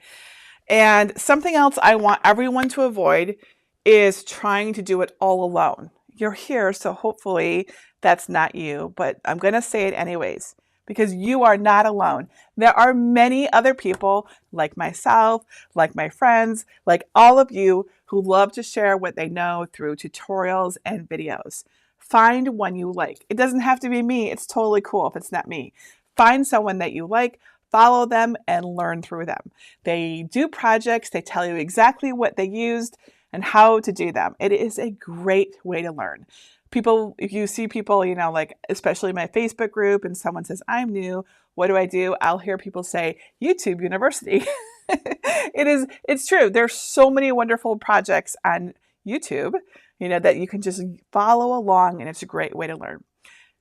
And something else I want everyone to avoid is trying to do it all alone. You're here, so hopefully that's not you, but I'm going to say it anyways because you are not alone. There are many other people like myself, like my friends, like all of you who love to share what they know through tutorials and videos. Find one you like. It doesn't have to be me. It's totally cool if it's not me. Find someone that you like, follow them, and learn through them. They do projects. They tell you exactly what they used and how to do them. It is a great way to learn. People, if you see people, you know, like especially my Facebook group and someone says, I'm new, what do? I'll hear people say, YouTube University. It's true. There's so many wonderful projects on YouTube, you know, that you can just follow along, and it's a great way to learn.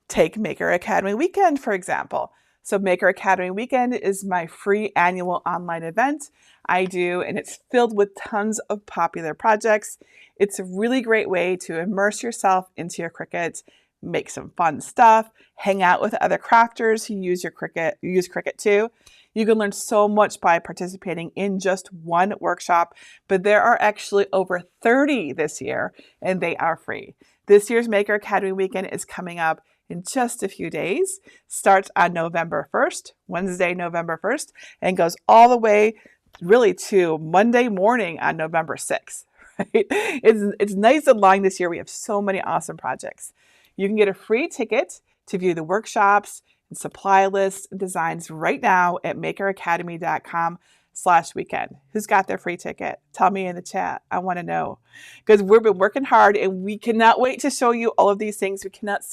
Take Maker Academy Weekend, for example. So Maker Academy Weekend is my free annual online event I do, and it's filled with tons of popular projects. It's a really great way to immerse yourself into your Cricut, make some fun stuff, hang out with other crafters who use Cricut too. You can learn so much by participating in just one workshop, but there are actually over 30 this year, and they are free. This year's Maker Academy Weekend is coming up in just a few days. Starts on November 1st, Wednesday, November 1st, and goes all the way really to Monday morning on November 6th. Right? It's nice and long this year. We have so many awesome projects. You can get a free ticket to view the workshops and supply lists and designs right now at makeracademy.com/weekend. Who's got their free ticket? Tell me in the chat. I want to know, because we've been working hard and we cannot wait to show you all of these things. We cannot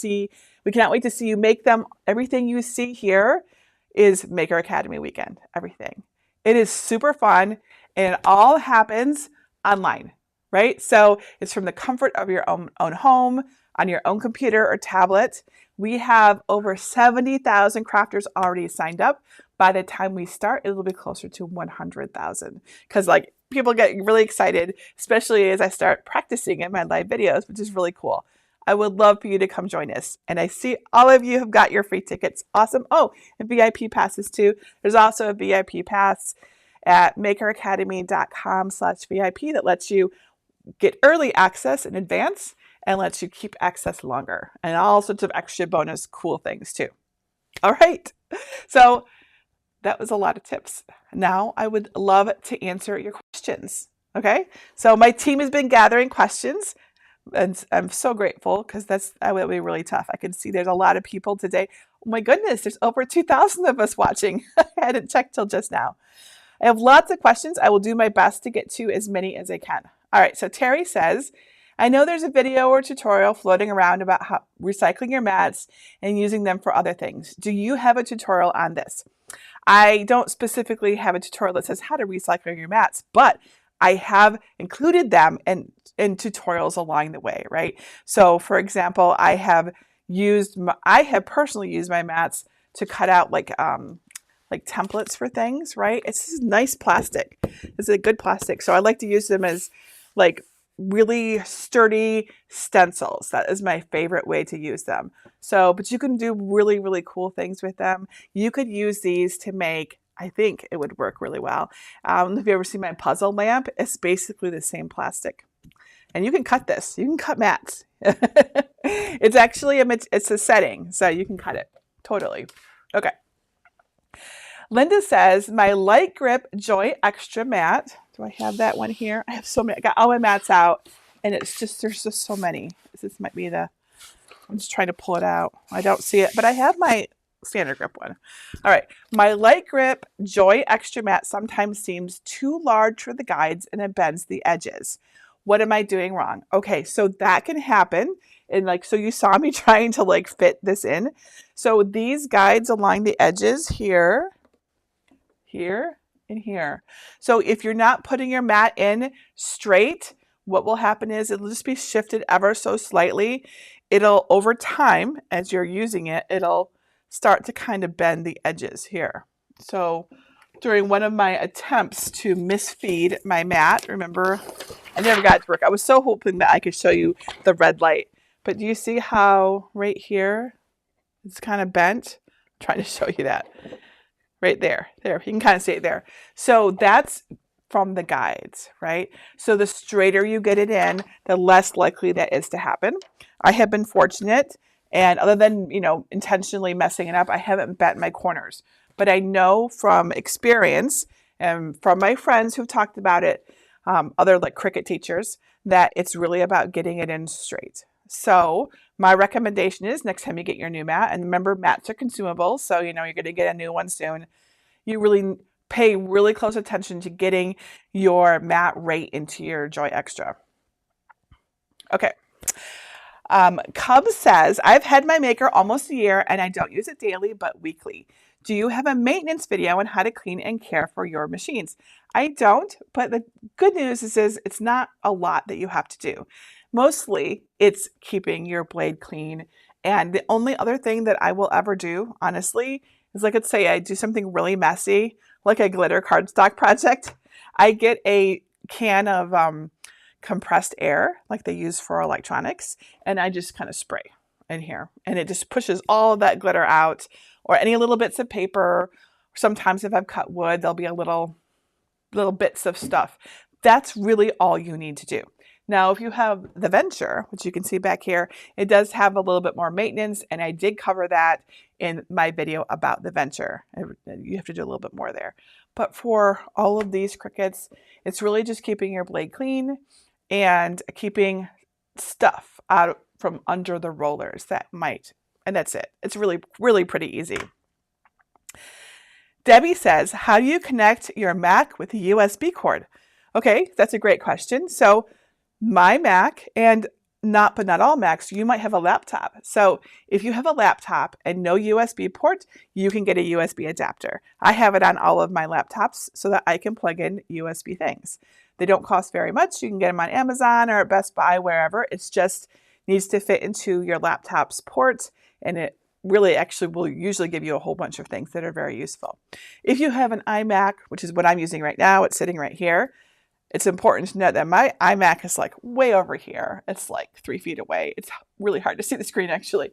wait to see you make them. Everything you see here is Maker Academy Weekend. Everything. It is super fun, and it all happens online, right? So it's from the comfort of your own home, on your own computer or tablet. We have over 70,000 crafters already signed up. By the time we start, it'll be closer to 100,000, because like people get really excited, especially as I start practicing in my live videos, which is really cool. I would love for you to come join us. And I see all of you have got your free tickets. Awesome. Oh, and VIP passes too. There's also a VIP pass at makeracademy.com/VIP that lets you get early access in advance and lets you keep access longer, and all sorts of extra bonus cool things too. All right. So that was a lot of tips. Now I would love to answer your questions. Okay. So my team has been gathering questions, and I'm so grateful, because that would be really tough. I can see there's a lot of people today. Oh my goodness, there's over 2,000 of us watching. I hadn't checked till just now. I have lots of questions. I will do my best to get to as many as I can. All right, so Terry says, I know there's a video or tutorial floating around about how recycling your mats and using them for other things. Do you have a tutorial on this? I don't specifically have a tutorial that says how to recycle your mats, but I have included them in tutorials along the way, right? So for example, I have personally used my mats to cut out like templates for things, right? It's this nice plastic. It's a good plastic. So I like to use them as like really sturdy stencils. That is my favorite way to use them. So, but you can do really, really cool things with them. You could use these to make, I think it would work really well. If you ever see my puzzle lamp, it's basically the same plastic. And you can cut this. You can cut mats. It's actually it's a setting, so you can cut it. Totally. Okay. Linda says, my light grip Joy Extra mat. Do I have that one here? I have so many. I got all my mats out, and there's just so many. This might be I'm just trying to pull it out. I don't see it, but I have my standard grip one. All right. My light grip Joy Extra mat sometimes seems too large for the guides, and it bends the edges. What am I doing wrong? Okay, so that can happen. And so you saw me trying to fit this in. So these guides along the edges here, and here. So if you're not putting your mat in straight, what will happen is it'll just be shifted ever so slightly. It'll, over time, as you're using it, it'll start to kind of bend the edges here. So during one of my attempts to misfeed my mat, remember, I never got it to work. I was so hoping that I could show you the red light. But do you see how right here, It's kind of bent. I'm trying to show you that. Right there. There, you can kind of see it there. So that's from the guides, right? So the straighter you get it in, the less likely that is to happen. I have been fortunate, and other than, intentionally messing it up, I haven't bent my corners. But I know from experience and from my friends who've talked about it, other like Cricut teachers, that it's really about getting it in straight. So my recommendation is next time you get your new mat, and remember, mats are consumable, so you're going to get a new one soon. You really pay really close attention to getting your mat right into your Joy Extra. Okay. Cub says, I've had my maker almost a year and I don't use it daily, but weekly. Do you have a maintenance video on how to clean and care for your machines? I don't, but the good news is it's not a lot that you have to do. Mostly it's keeping your blade clean. And the only other thing that I will ever do, honestly, is like, let's say I do something really messy, like a glitter cardstock project. I get a can of compressed air like they use for electronics, and I just kind of spray in here, and it just pushes all of that glitter out, or any little bits of paper. Sometimes if I've cut wood, there'll be a little bits of stuff. That's really all you need to do. Now, if you have the Venture, which you can see back here, it does have a little bit more maintenance, and I did cover that in my video about the Venture. You have to do a little bit more there. But for all of these Cricuts, it's really just keeping your blade clean and keeping stuff out from under the rollers and that's it. It's really, really pretty easy. Debbie says, how do you connect your Mac with a USB cord? Okay, that's a great question. So my Mac, and not all Macs, you might have a laptop. So if you have a laptop and no USB port, you can get a USB adapter. I have it on all of my laptops so that I can plug in USB things. They don't cost very much. You can get them on Amazon or at Best Buy, wherever. It's just needs to fit into your laptop's port, and it really actually will usually give you a whole bunch of things that are very useful. If you have an iMac, which is what I'm using right now, it's sitting right here. It's important to note that my iMac is like way over here. It's like 3 feet away. It's really hard to see the screen actually.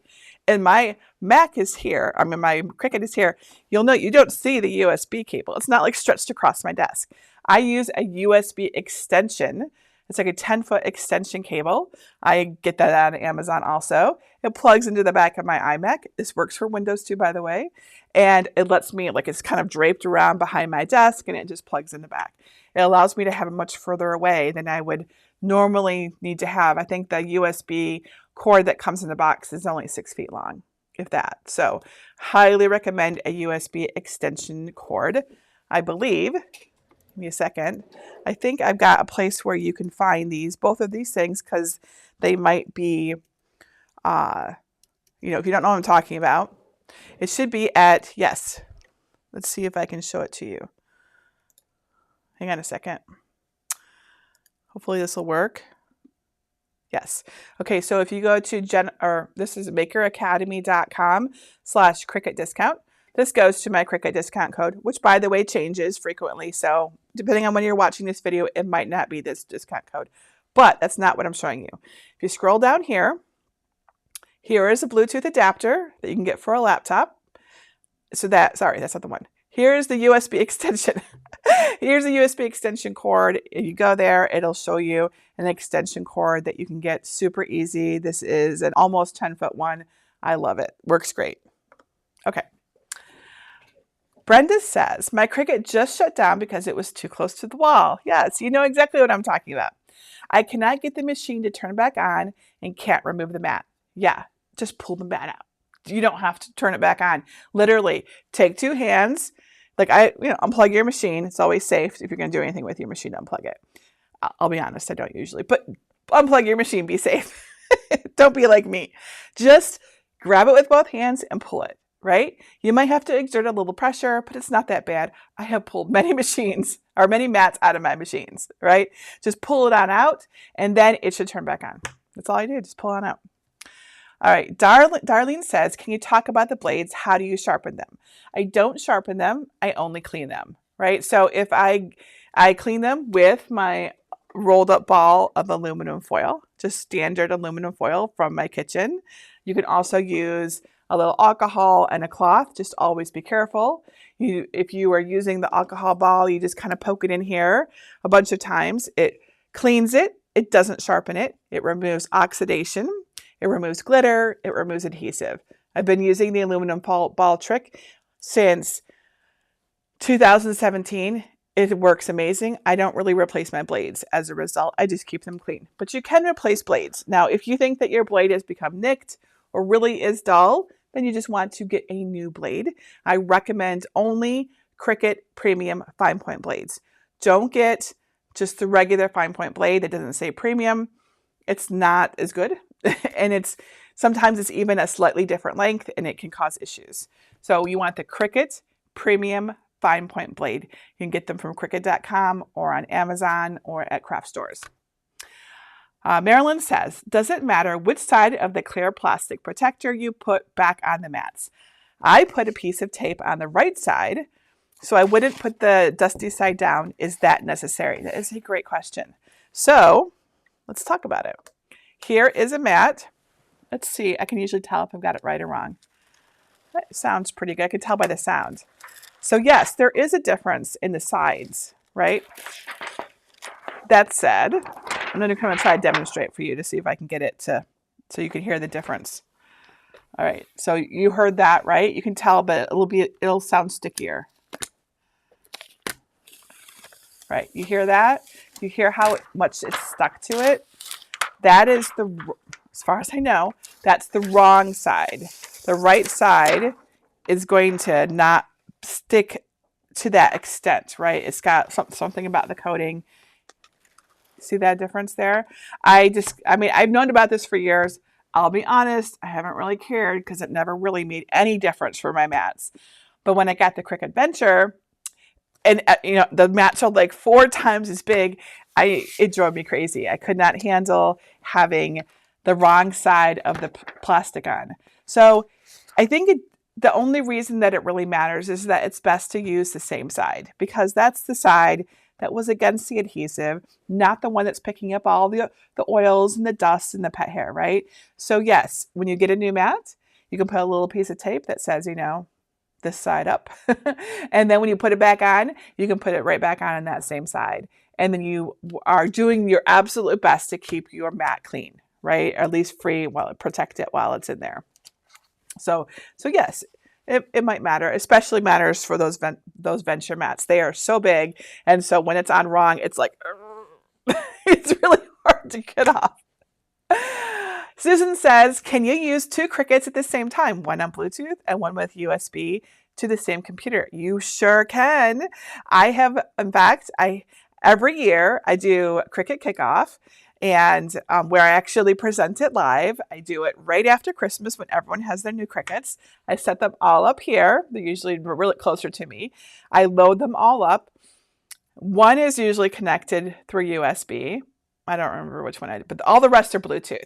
And my Mac is here. I mean, my Cricut is here. You'll note you don't see the USB cable. It's not like stretched across my desk. I use a USB extension. It's like a 10-foot extension cable. I get that on Amazon also. It plugs into the back of my iMac. This works for Windows too, by the way. And it lets me, like, it's kind of draped around behind my desk, and it just plugs in the back. It allows me to have it much further away than I would normally need to have. I think the USB cord that comes in the box is only 6 feet long, if that. So highly recommend a USB extension cord. I believe, give me a second, I think I've got a place where you can find both of these things, because they might be, if you don't know what I'm talking about, it should be at, yes, let's see if I can show it to you. Hang on a second. Hopefully this will work. Yes. Okay, so if you go to this is makeracademy.com/Cricut discount. This goes to my Cricut discount code, which, by the way, changes frequently. So depending on when you're watching this video, it might not be this discount code. But that's not what I'm showing you. If you scroll down here, here is a Bluetooth adapter that you can get for a laptop. That's not the one. Here's the USB extension. Here's a USB extension cord. If you go there, it'll show you an extension cord that you can get super easy. This is an almost 10-foot one. I love it. Works great. Okay. Brenda says, my Cricut just shut down because it was too close to the wall. Yes, you know exactly what I'm talking about. I cannot get the machine to turn back on and can't remove the mat. Yeah, just pull the mat out. You don't have to turn it back on. Literally, take 2 hands. Like unplug your machine. It's always safe if you're going to do anything with your machine to unplug it. I'll be honest, I don't usually, but unplug your machine, be safe. Don't be like me. Just grab it with both hands and pull it, right? You might have to exert a little pressure, but it's not that bad. I have pulled many mats out of my machines, right? Just pull it on out, and then it should turn back on. That's all I do, just pull on out. All right, Darlene says, can you talk about the blades? How do you sharpen them? I don't sharpen them, I only clean them, right? So if I clean them with my rolled up ball of aluminum foil, just standard aluminum foil from my kitchen. You can also use a little alcohol and a cloth. Just always be careful. If you are using the alcohol ball, you just kind of poke it in here a bunch of times. It cleans it. It doesn't sharpen it. It removes oxidation. It removes glitter. It removes adhesive. I've been using the aluminum ball trick since 2017. It works amazing. I don't really replace my blades as a result. I just keep them clean. But you can replace blades. Now, if you think that your blade has become nicked or really is dull, then you just want to get a new blade. I recommend only Cricut premium fine point blades. Don't get just the regular fine point blade that doesn't say premium. It's not as good. And sometimes it's even a slightly different length and it can cause issues. So you want the Cricut premium fine point blade. You can get them from Cricut.com or on Amazon or at craft stores. Marilyn says, does it matter which side of the clear plastic protector you put back on the mats? I put a piece of tape on the right side, so I wouldn't put the dusty side down. Is that necessary? That is a great question. So let's talk about it. Here is a mat. Let's see. I can usually tell if I've got it right or wrong. That sounds pretty good. I can tell by the sound. So yes, there is a difference in the sides, right? That said, I'm going to come and try to demonstrate for you to see if I can get it so you can hear the difference. All right, so you heard that, right? You can tell, but it'll sound stickier. Right, you hear that? You hear how much it's stuck to it? That is as far as I know, that's the wrong side. The right side is going to not stick to that extent, right? It's got something about the coating. See that difference there? I mean, I've known about this for years. I'll be honest, I haven't really cared because it never really made any difference for my mats. But when I got the Cricut Venture, and the mats are like 4 times as big, it drove me crazy. I could not handle having the wrong side of the plastic on. So I think the only reason that it really matters is that it's best to use the same side, because that's the side that was against the adhesive, not the one that's picking up all the oils and the dust and the pet hair, right? So yes, when you get a new mat, you can put a little piece of tape that says, this side up. And then when you put it back on, you can put it right back on that same side. And then you are doing your absolute best to keep your mat clean, right? Or at least free, protect it while it's in there. So yes, it might matter. Especially matters for those Venture mats. They are so big, and so when it's on wrong, it's like it's really hard to get off. Susan says, can you use 2 Cricuts at the same time, one on Bluetooth and one with USB to the same computer? You sure can. In fact, every year I do Cricut Kickoff, and where I actually present it live. I do it right after Christmas when everyone has their new Cricuts. I set them all up here. They're usually really closer to me. I load them all up. One is usually connected through USB. I don't remember which one I did, but all the rest are Bluetooth,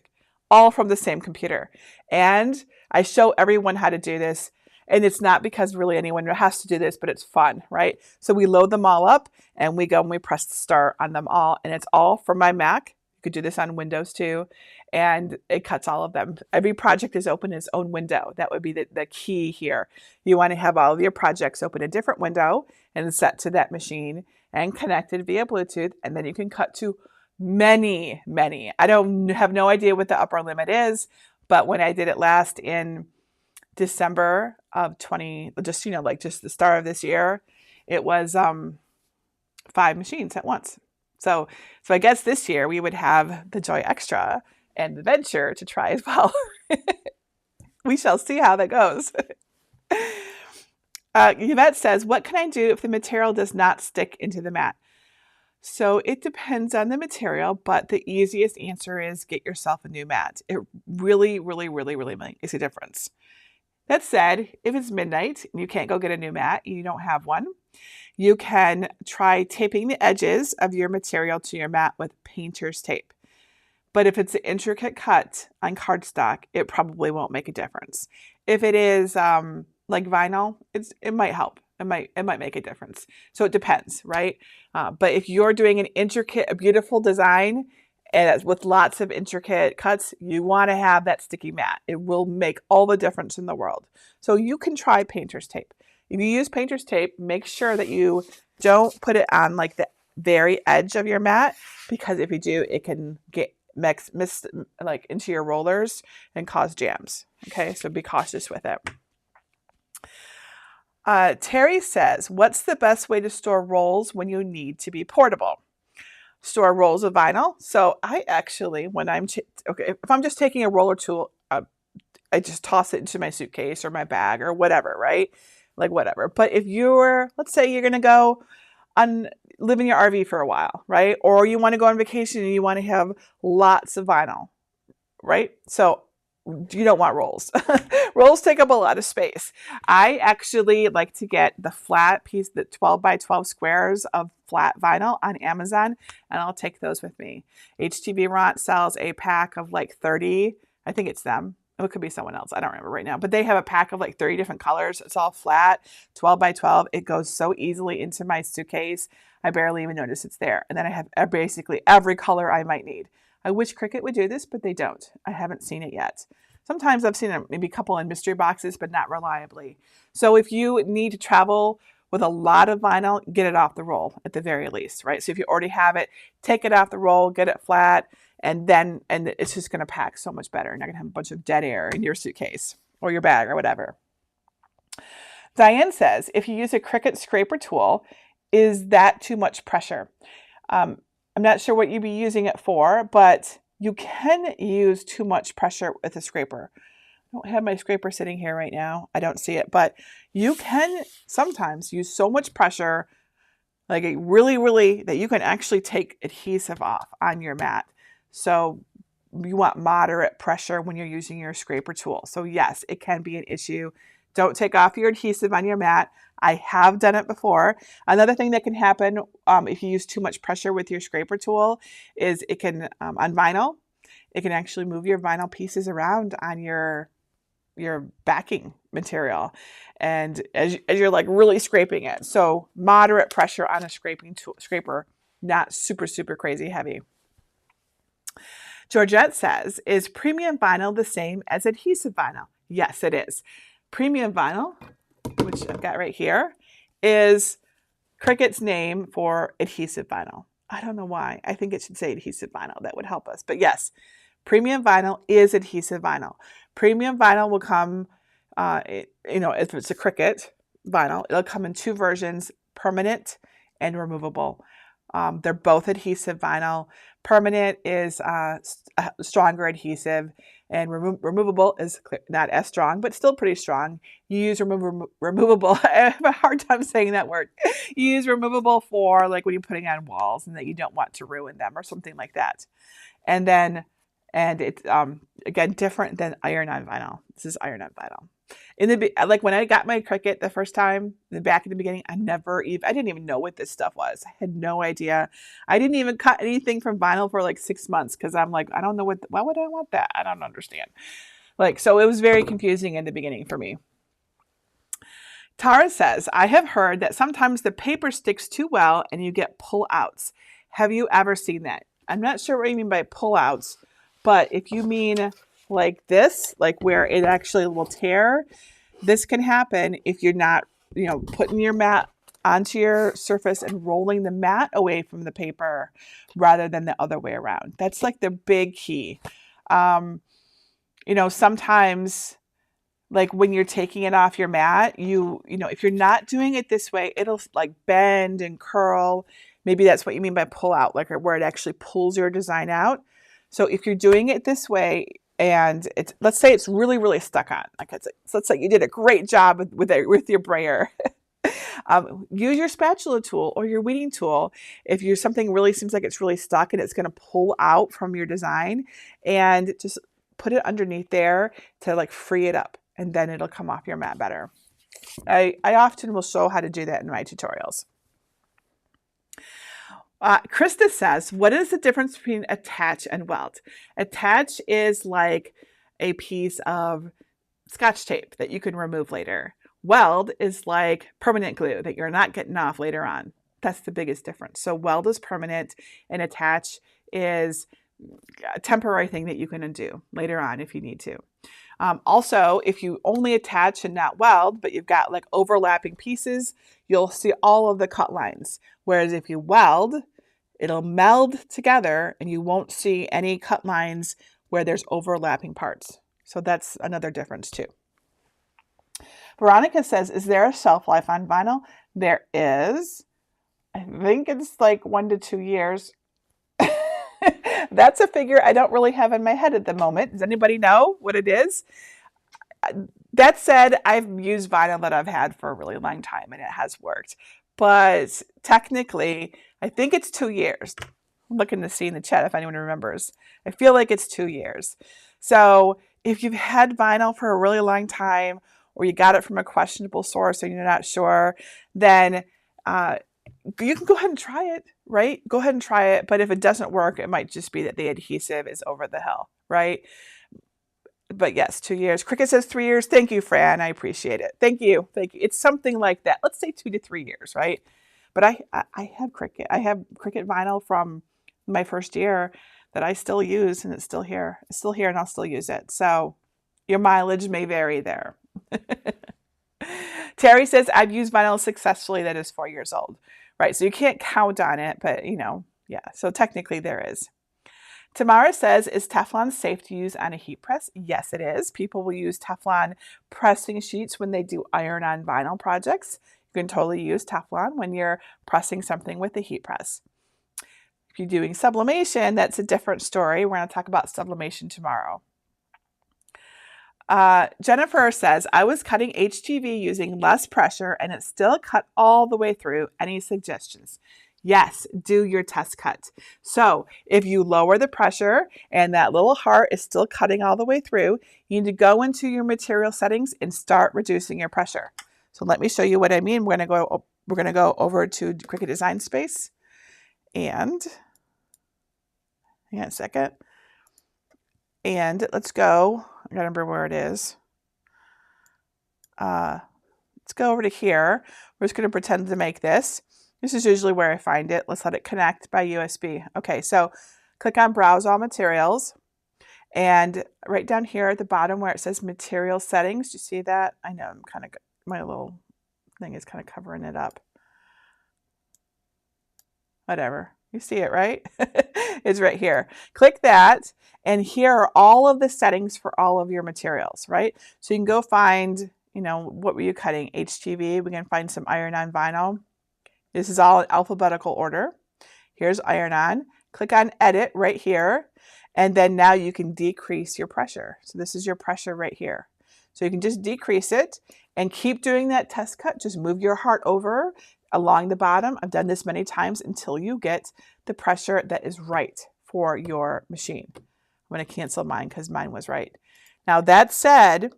all from the same computer. And I show everyone how to do this. And it's not because really anyone has to do this, but it's fun, right? So we load them all up and we go and we press start on them all. And it's all from my Mac. You could do this on Windows too. And it cuts all of them. Every project is open in its own window. That would be the key here. You want to have all of your projects open a different window and set to that machine and connected via Bluetooth. And then you can cut to many, many. I have no idea what the upper limit is, but when I did it last in December of just the start of this year, it was 5 machines at once. So I guess this year we would have the Joy Extra and the Venture to try as well. We shall see how that goes. Yvette says, what can I do if the material does not stick into the mat? So it depends on the material, but the easiest answer is get yourself a new mat. It really, really, really, really makes a difference. That said, if it's midnight and you can't go get a new mat, you don't have one, you can try taping the edges of your material to your mat with painter's tape. But if it's an intricate cut on cardstock, it probably won't make a difference. If it is like vinyl, it might help. It might make a difference. So it depends, right? But if you're doing an intricate, a beautiful design And with lots of intricate cuts, you want to have that sticky mat. It will make all the difference in the world. So you can try painter's tape. If you use painter's tape, make sure that you don't put it on like the very edge of your mat, because if you do, it can get mixed like into your rollers and cause jams. Okay, so be cautious with it. Terry says, what's the best way to store rolls when you need to be portable? Store rolls of vinyl. So I actually, when I'm, if I'm just taking a roller tool, I just toss it into my suitcase or my bag or whatever, right? Like whatever. But if let's say you're going to go live in your RV for a while, right? Or you want to go on vacation and you want to have lots of vinyl, right? So you don't want rolls. Rolls take up a lot of space. I actually like to get the flat piece, the 12 by 12 squares of flat vinyl on Amazon, and I'll take those with me. HTV Ront sells a pack of like 30, I think it's them. It could be someone else. I don't remember right now, but they have a pack of like 30 different colors. It's all flat, 12 by 12. It goes so easily into my suitcase. I barely even notice it's there. And then I have basically every color I might need. I wish Cricut would do this, but they don't. I haven't seen it yet. Sometimes I've seen maybe a couple in mystery boxes, but not reliably. So if you need to travel with a lot of vinyl, get it off the roll at the very least, right? So if you already have it, take it off the roll, get it flat, and it's just going to pack so much better. You're not going to have a bunch of dead air in your suitcase or your bag or whatever. Diane says, if you use a Cricut scraper tool, is that too much pressure? I'm not sure what you'd be using it for, but you can use too much pressure with a scraper. I don't have my scraper sitting here right now. I don't see it, but you can sometimes use so much pressure, like really, that you can actually take adhesive off on your mat. So you want moderate pressure when you're using your scraper tool. So yes, it can be an issue. Don't take off your adhesive on your mat. I have done it before. Another thing that can happen if you use too much pressure with your scraper tool is it can, on vinyl, it can actually move your vinyl pieces around on your backing material, and as you're like really scraping it. So moderate pressure on a scraper, not super crazy heavy. Georgette says, is premium vinyl the same as adhesive vinyl? Yes, it is. Premium vinyl, which I've got right here, is Cricut's name for adhesive vinyl. I don't know why. I think it should say adhesive vinyl. That would help us. But yes, premium vinyl is adhesive vinyl. Premium vinyl will come, if it's a Cricut vinyl, it'll come in two versions, permanent and removable. They're both adhesive vinyl. Permanent is a stronger adhesive, and removable is not as strong, but still pretty strong. You use removable. I have a hard time saying that word. You use removable for like when you're putting on walls and that you don't want to ruin them or something like that. And it's again different than iron-on vinyl. This is iron-on vinyl. Like when I got my Cricut the first time, back in the beginning, I didn't even know what this stuff was. I had no idea. I didn't even cut anything from vinyl for like 6 months because I'm like, I don't know why would I want that? I don't understand. So it was very confusing in the beginning for me. Tara says, I have heard that sometimes the paper sticks too well and you get pull-outs. Have you ever seen that? I'm not sure what you mean by pull-outs, but if you mean like this, like where it actually will tear, this can happen if you're not, putting your mat onto your surface and rolling the mat away from the paper rather than the other way around. That's like the big key. Sometimes like when you're taking it off your mat, if you're not doing it this way, it'll like bend and curl. Maybe that's what you mean by pull out, like where it actually pulls your design out. So if you're doing it this way, and let's say it's really stuck on, so let's say you did a great job with your brayer. Use your spatula tool or your weeding tool if something really seems like it's really stuck and it's going to pull out from your design, and just put it underneath there to like free it up, and then it'll come off your mat better. I often will show how to do that in my tutorials. Krista says, what is the difference between attach and weld? Attach is like a piece of Scotch tape that you can remove later. Weld is like permanent glue that you're not getting off later on. That's the biggest difference. So weld is permanent and attach is a temporary thing that you can undo later on if you need to. Also, if you only attach and not weld, but you've got like overlapping pieces, you'll see all of the cut lines. Whereas if you weld, it'll meld together and you won't see any cut lines where there's overlapping parts. So that's another difference too. Veronica says, is there a shelf life on vinyl? There is. I think it's like 1 to 2 years. That's a figure I don't really have in my head at the moment. Does anybody know what it is? That said, I've used vinyl that I've had for a really long time and it has worked. But technically, I think it's 2 years. I'm looking to see in the chat if anyone remembers. I feel like it's 2 years. So if you've had vinyl for a really long time, or you got it from a questionable source and you're not sure, then you can go ahead and try it, right? Go ahead and try it. But if it doesn't work, it might just be that the adhesive is over the hill, right? But yes, 2 years. Cricut says 3 years. Thank you, Fran. I appreciate it. Thank you. Thank you. It's something like that. Let's say 2 to 3 years, right? But I have Cricut. I have Cricut vinyl from my first year that I still use, and it's still here. It's still here, and I'll still use it. So your mileage may vary there. Terry says, I've used vinyl successfully that is 4 years old. Right, so you can't count on it, but yeah, so technically there is. Tamara says, is Teflon safe to use on a heat press? Yes, it is. People will use Teflon pressing sheets when they do iron-on vinyl projects. You can totally use Teflon when you're pressing something with a heat press. If you're doing sublimation, that's a different story. We're going to talk about sublimation tomorrow. Jennifer says, I was cutting HTV using less pressure and it still cut all the way through. Any suggestions? Yes, do your test cut. So if you lower the pressure and that little heart is still cutting all the way through, you need to go into your material settings and start reducing your pressure. So let me show you what I mean. We're going to go over to Cricut Design Space and hang on a second. And let's go. I gotta remember where it is. Let's go over to here. We're just going to pretend to make this. This is usually where I find it. Let's let it connect by USB. Okay, so click on Browse All Materials. And right down here at the bottom where it says Material Settings, do you see that? I know I'm kind of, my little thing is kind of covering it up. Whatever. You see it, right? It's right here. Click that, and here are all of the settings for all of your materials, right? So you can go find, what were you cutting? HTV. We can find some iron-on vinyl. This is all in alphabetical order. Here's iron-on. Click on Edit right here, and then now you can decrease your pressure. So this is your pressure right here. So you can just decrease it and keep doing that test cut. Just move your heart over along the bottom. I've done this many times until you get the pressure that is right for your machine. I'm going to cancel mine because mine was right. Now that said,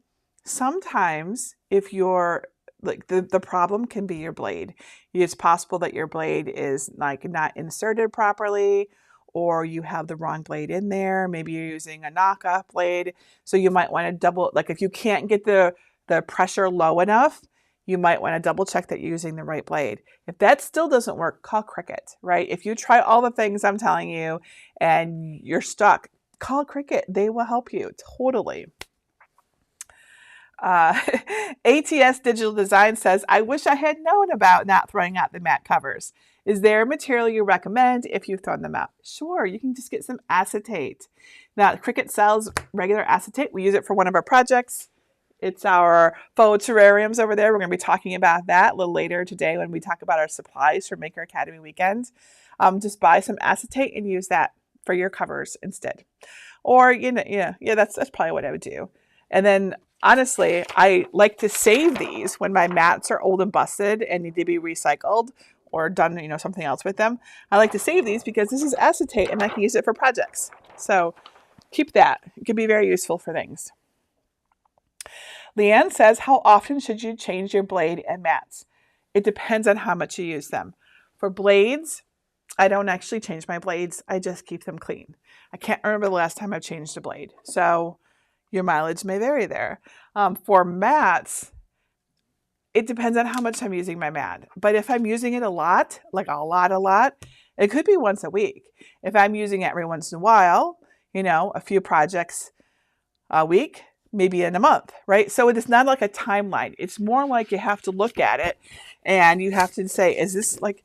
sometimes if you're like the problem can be your blade. It's possible that your blade is like not inserted properly, or you have the wrong blade in there. Maybe you're using a knockoff blade. So you might want to double, like if you can't get the pressure low enough, you might want to double check that you're using the right blade. If that still doesn't work, call Cricut, right? If you try all the things I'm telling you and you're stuck, call Cricut. They will help you, totally. ATS Digital Design says, I wish I had known about not throwing out the mat covers. Is there a material you recommend if you've thrown them out? Sure, you can just get some acetate. Now, Cricut sells regular acetate. We use it for one of our projects. It's our faux terrariums over there. We're going to be talking about that a little later today when we talk about our supplies for Maker Academy weekend. Just buy some acetate and use that for your covers instead. Or, that's probably what I would do. And then, honestly, I like to save these when my mats are old and busted and need to be recycled or done, something else with them. I like to save these because this is acetate and I can use it for projects. So keep that. It can be very useful for things. Leanne says, how often should you change your blade and mats? It depends on how much you use them. For blades, I don't actually change my blades. I just keep them clean. I can't remember the last time I've changed a blade. So your mileage may vary there. For mats, it depends on how much I'm using my mat. But if I'm using it a lot, like a lot, it could be once a week. If I'm using it every once in a while, a few projects a week, maybe in a month, right? So it is not like a timeline. It's more like you have to look at it and you have to say, is this like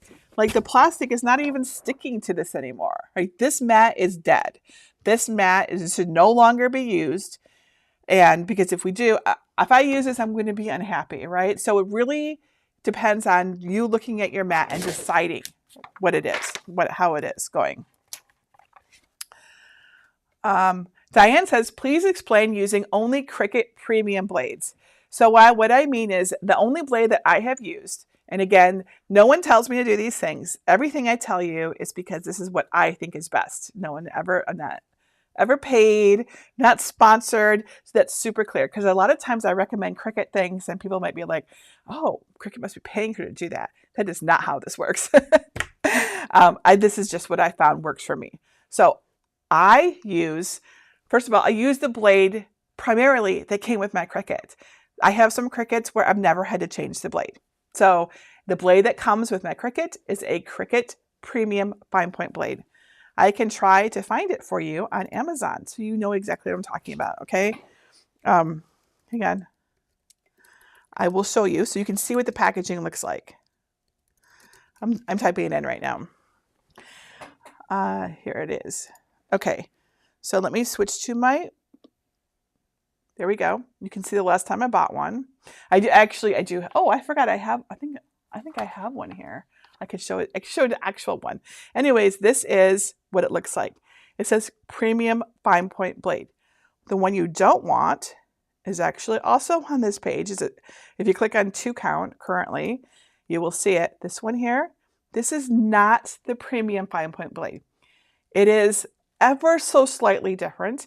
the plastic is not even sticking to this anymore, right? This mat is dead. This mat should no longer be used. And because if we do, if I use this, I'm going to be unhappy, right? So it really depends on you looking at your mat and deciding what it is, how it is going. Diane says, please explain using only Cricut premium blades. So what I mean is the only blade that I have used, and again, no one tells me to do these things. Everything I tell you is because this is what I think is best. No one ever paid, not sponsored. So that's super clear. Because a lot of times I recommend Cricut things and people might be like, oh, Cricut must be paying her to do that. That is not how this works. This is just what I found works for me. So first of all, I use the blade primarily that came with my Cricut. I have some Cricuts where I've never had to change the blade. So the blade that comes with my Cricut is a Cricut Premium Fine Point blade. I can try to find it for you on Amazon so you know exactly what I'm talking about, okay? Hang on. I will show you so you can see what the packaging looks like. I'm typing it in right now. Here it is. Okay, so let me switch to there we go. You can see the last time I bought one. I do. Oh, I forgot. I think I have one here. I could show it. I could show the actual one. Anyways, this is what it looks like. It says Premium Fine Point Blade. The one you don't want is actually also on this page. If you click on 2 count currently, you will see it. This one here, this is not the Premium Fine Point Blade. It is ever so slightly different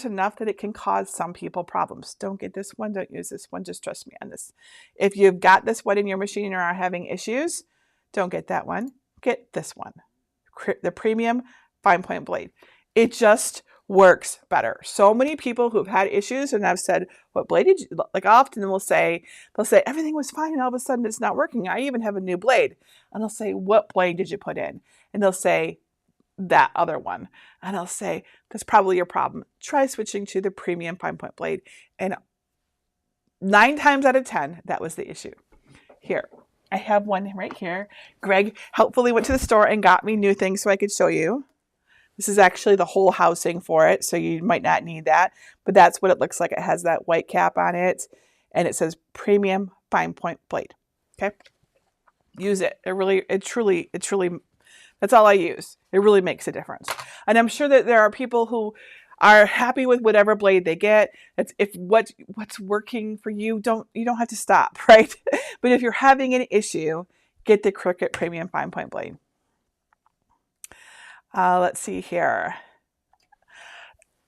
enough that it can cause some people problems. Don't get this one. Don't use this one. Just trust me on this. If you've got this one in your machine or are having issues, don't get that one. Get this one, the Premium Fine Point Blade. It just works better. So many people who've had issues and I've said, what blade did you, like often they'll say everything was fine and all of a sudden it's not working. I even have a new blade. And I'll say, what blade did you put in? And they'll say, that other one. And I'll say, that's probably your problem. Try switching to the Premium Fine Point blade. And 9 times out of 10, that was the issue. Here, I have one right here. Greg helpfully went to the store and got me new things so I could show you. This is actually the whole housing for it, so you might not need that. But that's what it looks like. It has that white cap on it, and it says Premium Fine Point blade. Okay? Use it. It truly, that's all I use. It really makes a difference. And I'm sure that there are people who are happy with whatever blade they get. If what's working for you, you don't have to stop, right? But if you're having an issue, get the Cricut Premium Fine Point blade. Let's see here.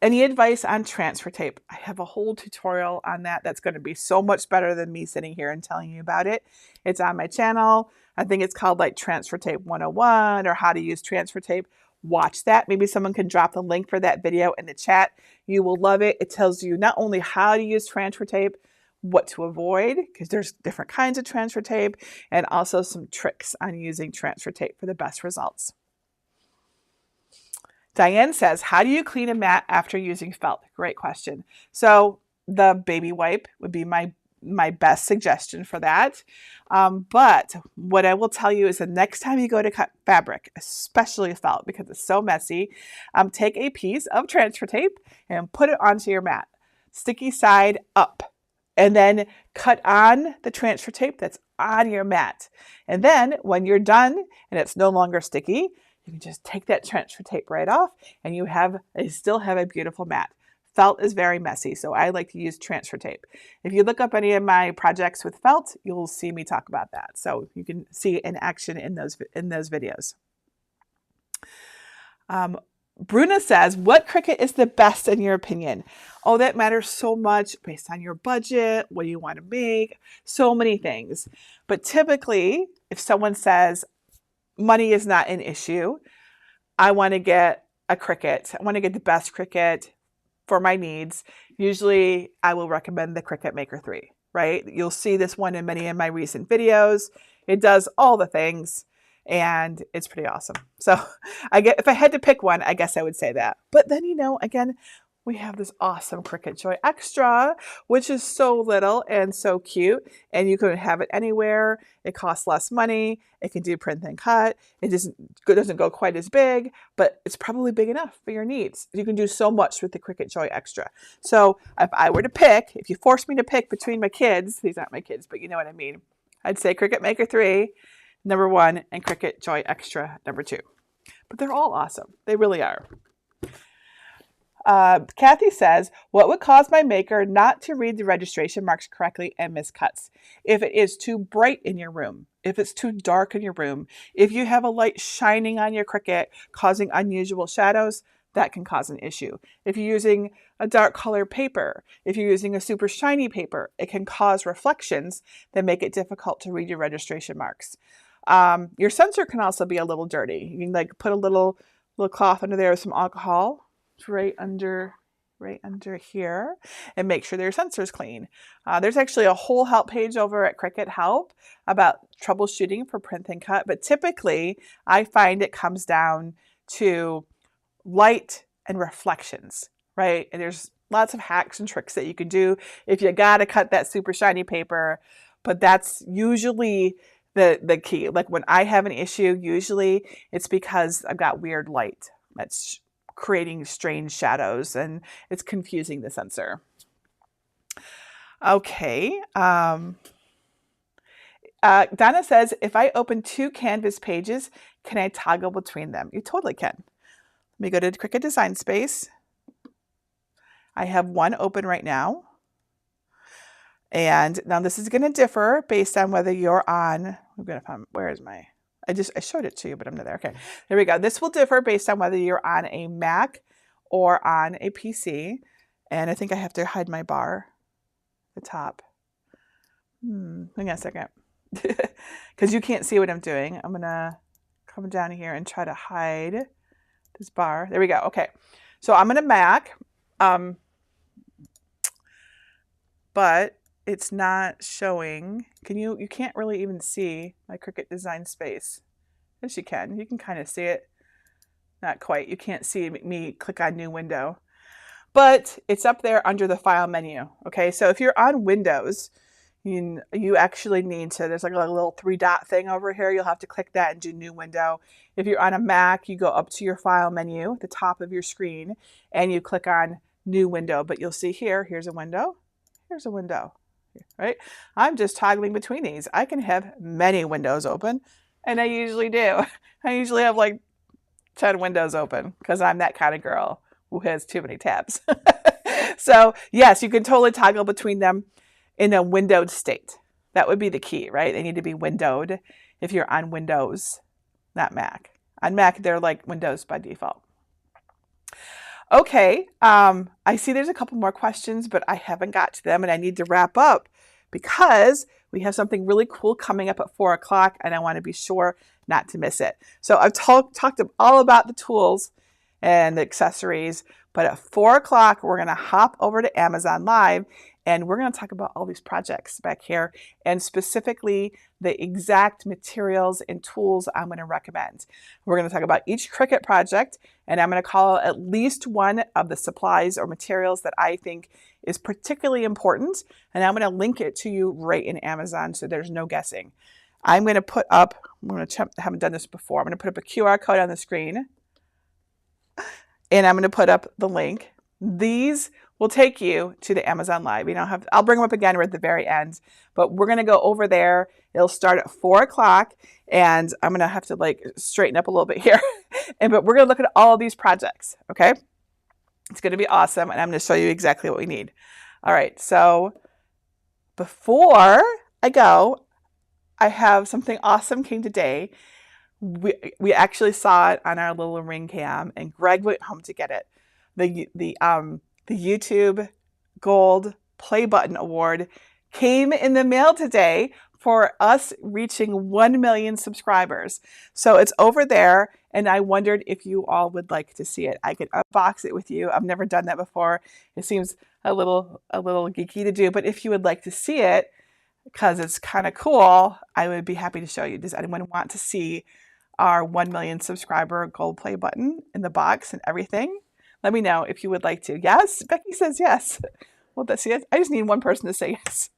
Any advice on transfer tape? I have a whole tutorial on that. That's going to be so much better than me sitting here and telling you about it. It's on my channel. I think it's called like Transfer Tape 101 or how to use transfer tape. Watch that. Maybe someone can drop the link for that video in the chat. You will love it. It tells you not only how to use transfer tape, what to avoid, because there's different kinds of transfer tape, and also some tricks on using transfer tape for the best results. Diane says, how do you clean a mat after using felt? Great question. So the baby wipe would be my best suggestion for that. But what I will tell you is the next time you go to cut fabric, especially felt because it's so messy, take a piece of transfer tape and put it onto your mat, sticky side up, and then cut on the transfer tape that's on your mat. And then when you're done and it's no longer sticky, you can just take that transfer tape right off and you still have a beautiful mat. Felt is very messy, so I like to use transfer tape. If you look up any of my projects with felt, you'll see me talk about that. So you can see it in action in those videos. Bruna says, what Cricut is the best in your opinion? Oh, that matters so much based on your budget, what do you want to make, so many things. But typically, if someone says, money is not an issue, I want to get a Cricut. I want to get the best Cricut for my needs. Usually I will recommend the Cricut Maker 3, right? You'll see this one in many of my recent videos. It does all the things. and it's pretty awesome. So if I had to pick one, I guess I would say that. But then, again, we have this awesome Cricut Joy Extra, which is so little and so cute, and you can have it anywhere. It costs less money. It can do print and cut. It doesn't go quite as big, but it's probably big enough for your needs. You can do so much with the Cricut Joy Extra. So if I were to pick, if you forced me to pick between my kids, these aren't my kids, but you know what I mean, I'd say Cricut Maker 3, number 1, and Cricut Joy Extra, number 2. But they're all awesome. They really are. Kathy says, what would cause my maker not to read the registration marks correctly and miss cuts? If it is too bright in your room, if it's too dark in your room, if you have a light shining on your Cricut causing unusual shadows, that can cause an issue. If you're using a dark color paper, if you're using a super shiny paper, it can cause reflections that make it difficult to read your registration marks. Your sensor can also be a little dirty. You can put a little cloth under there with some alcohol, right under here, and make sure their sensor's clean. There's actually a whole help page over at Cricut Help about troubleshooting for print and cut, but typically I find it comes down to light and reflections, right? And there's lots of hacks and tricks that you can do if you gotta cut that super shiny paper, but that's usually the key. Like when I have an issue, usually it's because I've got weird light that's creating strange shadows and it's confusing the sensor. Okay. Donna says, if I open 2 Canvas pages, can I toggle between them? You totally can. Let me go to Cricut Design Space. I have one open right now. And now this is going to differ based on whether you're on, I'm going to find, where is my, I showed it to you, but I'm not there. Okay, there we go. This will differ based on whether you're on a Mac or on a PC. And I think I have to hide my bar at the top. Hang on a second. Because you can't see what I'm doing. I'm going to come down here and try to hide this bar. There we go. Okay, so I'm on a Mac, but it's not showing. You can't really even see my Cricut Design Space. Yes, you can. You can kind of see it. Not quite. You can't see me click on New Window. But it's up there under the File menu. Okay, so if you're on Windows, you actually need to, there's like a little 3-dot thing over here. You'll have to click that and do New Window. If you're on a Mac, you go up to your File menu at the top of your screen, and you click on New Window. But you'll see here's a window. Here's a window. Right? I'm just toggling between these. I can have many windows open, and I usually do. I usually have like 10 windows open because I'm that kind of girl who has too many tabs. So yes, you can totally toggle between them in a windowed state. That would be the key, right? They need to be windowed if you're on Windows, not Mac. On Mac, they're like Windows by default. Okay, I see there's a couple more questions, but I haven't got to them, and I need to wrap up because we have something really cool coming up at 4 o'clock, and I want to be sure not to miss it. So I've talked all about the tools and the accessories, but at 4 o'clock, we're going to hop over to Amazon Live, and we're going to talk about all these projects back here, and specifically the exact materials and tools I'm going to recommend. We're going to talk about each Cricut project, and I'm going to call at least one of the supplies or materials that I think is particularly important, and I'm going to link it to you right in Amazon so there's no guessing. I'm going to put up, I haven't done this before, I'm going to put up a QR code on the screen, and I'm going to put up the link. These will take you to the Amazon Live. I'll bring them up again right at the very end, but we're going to go over there. It'll start at 4 o'clock, and I'm going to have to straighten up a little bit here. But we're going to look at all of these projects, okay? It's going to be awesome, and I'm going to show you exactly what we need. All right, so before I go, I have something awesome came today. We actually saw it on our little ring cam, and Greg went home to get it. The YouTube Gold Play Button Award came in the mail today for us reaching 1 million subscribers. So it's over there, and I wondered if you all would like to see it. I could unbox it with you. I've never done that before. It seems a little geeky to do, but if you would like to see it, because it's kind of cool, I would be happy to show you. Does anyone want to see our 1 million subscriber gold play button in the box and everything. Let me know if you would like to. Yes, Becky says yes. Well, that's it. I just need one person to say yes.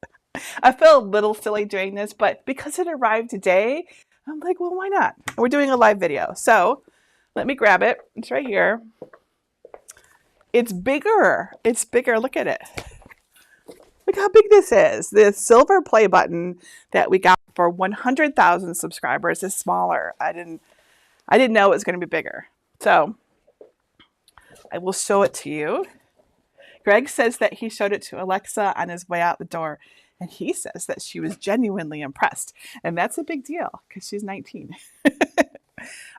I feel a little silly doing this, but because it arrived today, I'm like, well, why not? We're doing a live video. So let me grab it. It's right here. It's bigger. It's bigger. Look at it. Look how big this is. The silver play button that we got for 100,000 subscribers is smaller. I didn't know it was going to be bigger. So I will show it to you. Greg says that he showed it to Alexa on his way out the door, and he says that she was genuinely impressed. And that's a big deal because she's 19.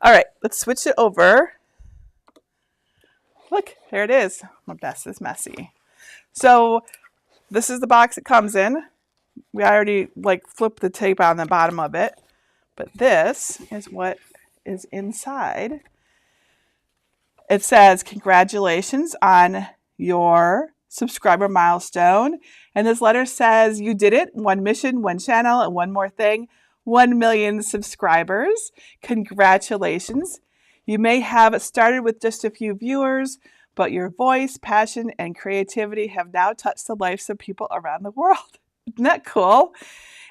All right, let's switch it over. Look, there it is. My desk is messy. So this is the box it comes in. We already flipped the tape on the bottom of it, but this is what is inside. It says, congratulations on your subscriber milestone. And this letter says, you did it. One mission, one channel, and one more thing. 1 million subscribers. Congratulations. You may have started with just a few viewers, but your voice, passion, and creativity have now touched the lives of people around the world. Isn't that cool?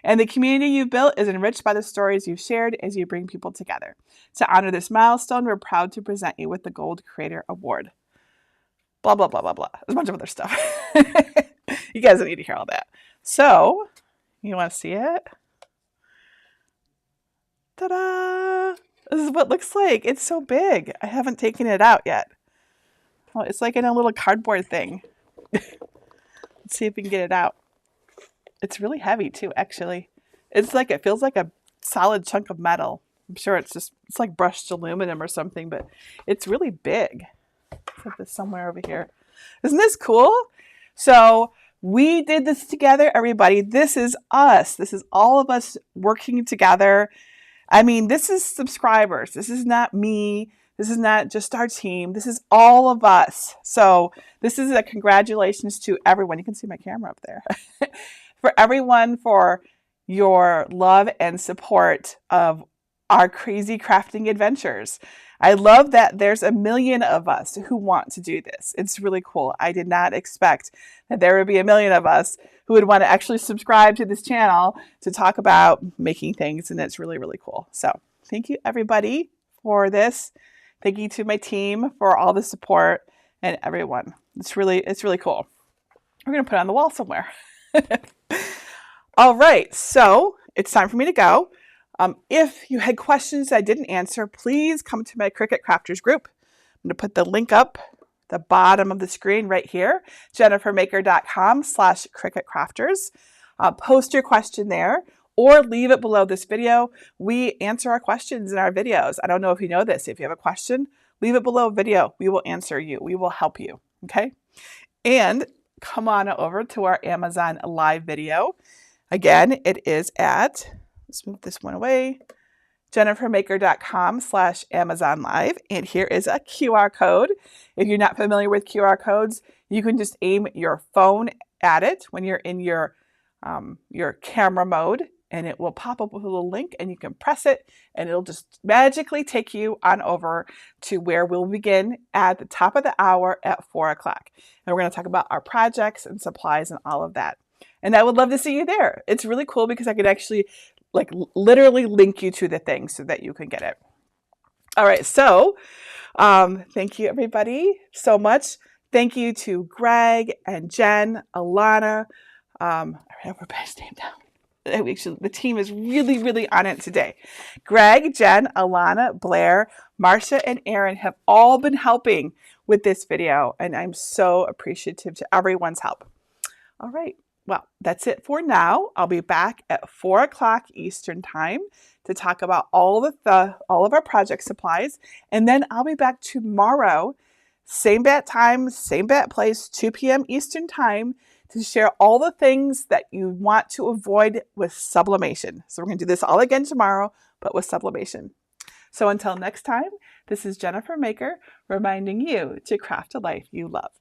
And the community you've built is enriched by the stories you've shared as you bring people together. To honor this milestone, we're proud to present you with the Gold Creator Award. Blah, blah, blah, blah, blah. There's a bunch of other stuff. You guys don't need to hear all that. So, you want to see it? Ta-da! This is what it looks like. It's so big. I haven't taken it out yet. Oh, it's like in a little cardboard thing. Let's see if we can get it out. It's really heavy too, actually. It feels like a solid chunk of metal. I'm sure it's like brushed aluminum or something, but it's really big. Put this somewhere over here. Isn't this cool? So we did this together, everybody. This is us. This is all of us working together. I mean, this is subscribers. This is not me. This is not just our team. This is all of us. So this is a congratulations to everyone. You can see my camera up there. For everyone for your love and support of our crazy crafting adventures. I love that there's 1 million of us who want to do this. It's really cool. I did not expect that there would be 1 million of us who would want to actually subscribe to this channel to talk about making things, and it's really, really cool. So thank you, everybody, for this. Thank you to my team for all the support and everyone. It's really cool. We're going to put it on the wall somewhere. All right, so it's time for me to go. If you had questions I didn't answer, please come to my Cricut Crafters group. I'm going to put the link up the bottom of the screen right here, jennifermaker.com/CricutCrafters. Post your question there or leave it below this video. We answer our questions in our videos. I don't know if you know this. If you have a question, leave it below a video. We will answer you. We will help you. Okay? And come on over to our Amazon live video. Again, it is at, let's move this one away, jennifermaker.com/Amazon Live. And here is a QR code. If you're not familiar with QR codes, you can just aim your phone at it when you're in your camera mode, and it will pop up with a little link, and you can press it, and it'll just magically take you on over to where we'll begin at the top of the hour at 4 o'clock. And we're going to talk about our projects and supplies and all of that. And I would love to see you there. It's really cool because I could actually literally link you to the thing so that you can get it. All right, so thank you everybody so much. Thank you to Greg and Jen, Alana. I read everybody's name down. Actually, the team is really, really on it today. Greg, Jen, Alana, Blair, Marcia, and Aaron have all been helping with this video, and I'm so appreciative to everyone's help. All right. Well, that's it for now. I'll be back at 4 o'clock Eastern time to talk about all of our project supplies. And then I'll be back tomorrow, same bat time, same bat place, 2 p.m. Eastern time, to share all the things that you want to avoid with sublimation. So we're going to do this all again tomorrow, but with sublimation. So until next time, this is Jennifer Maker reminding you to craft a life you love.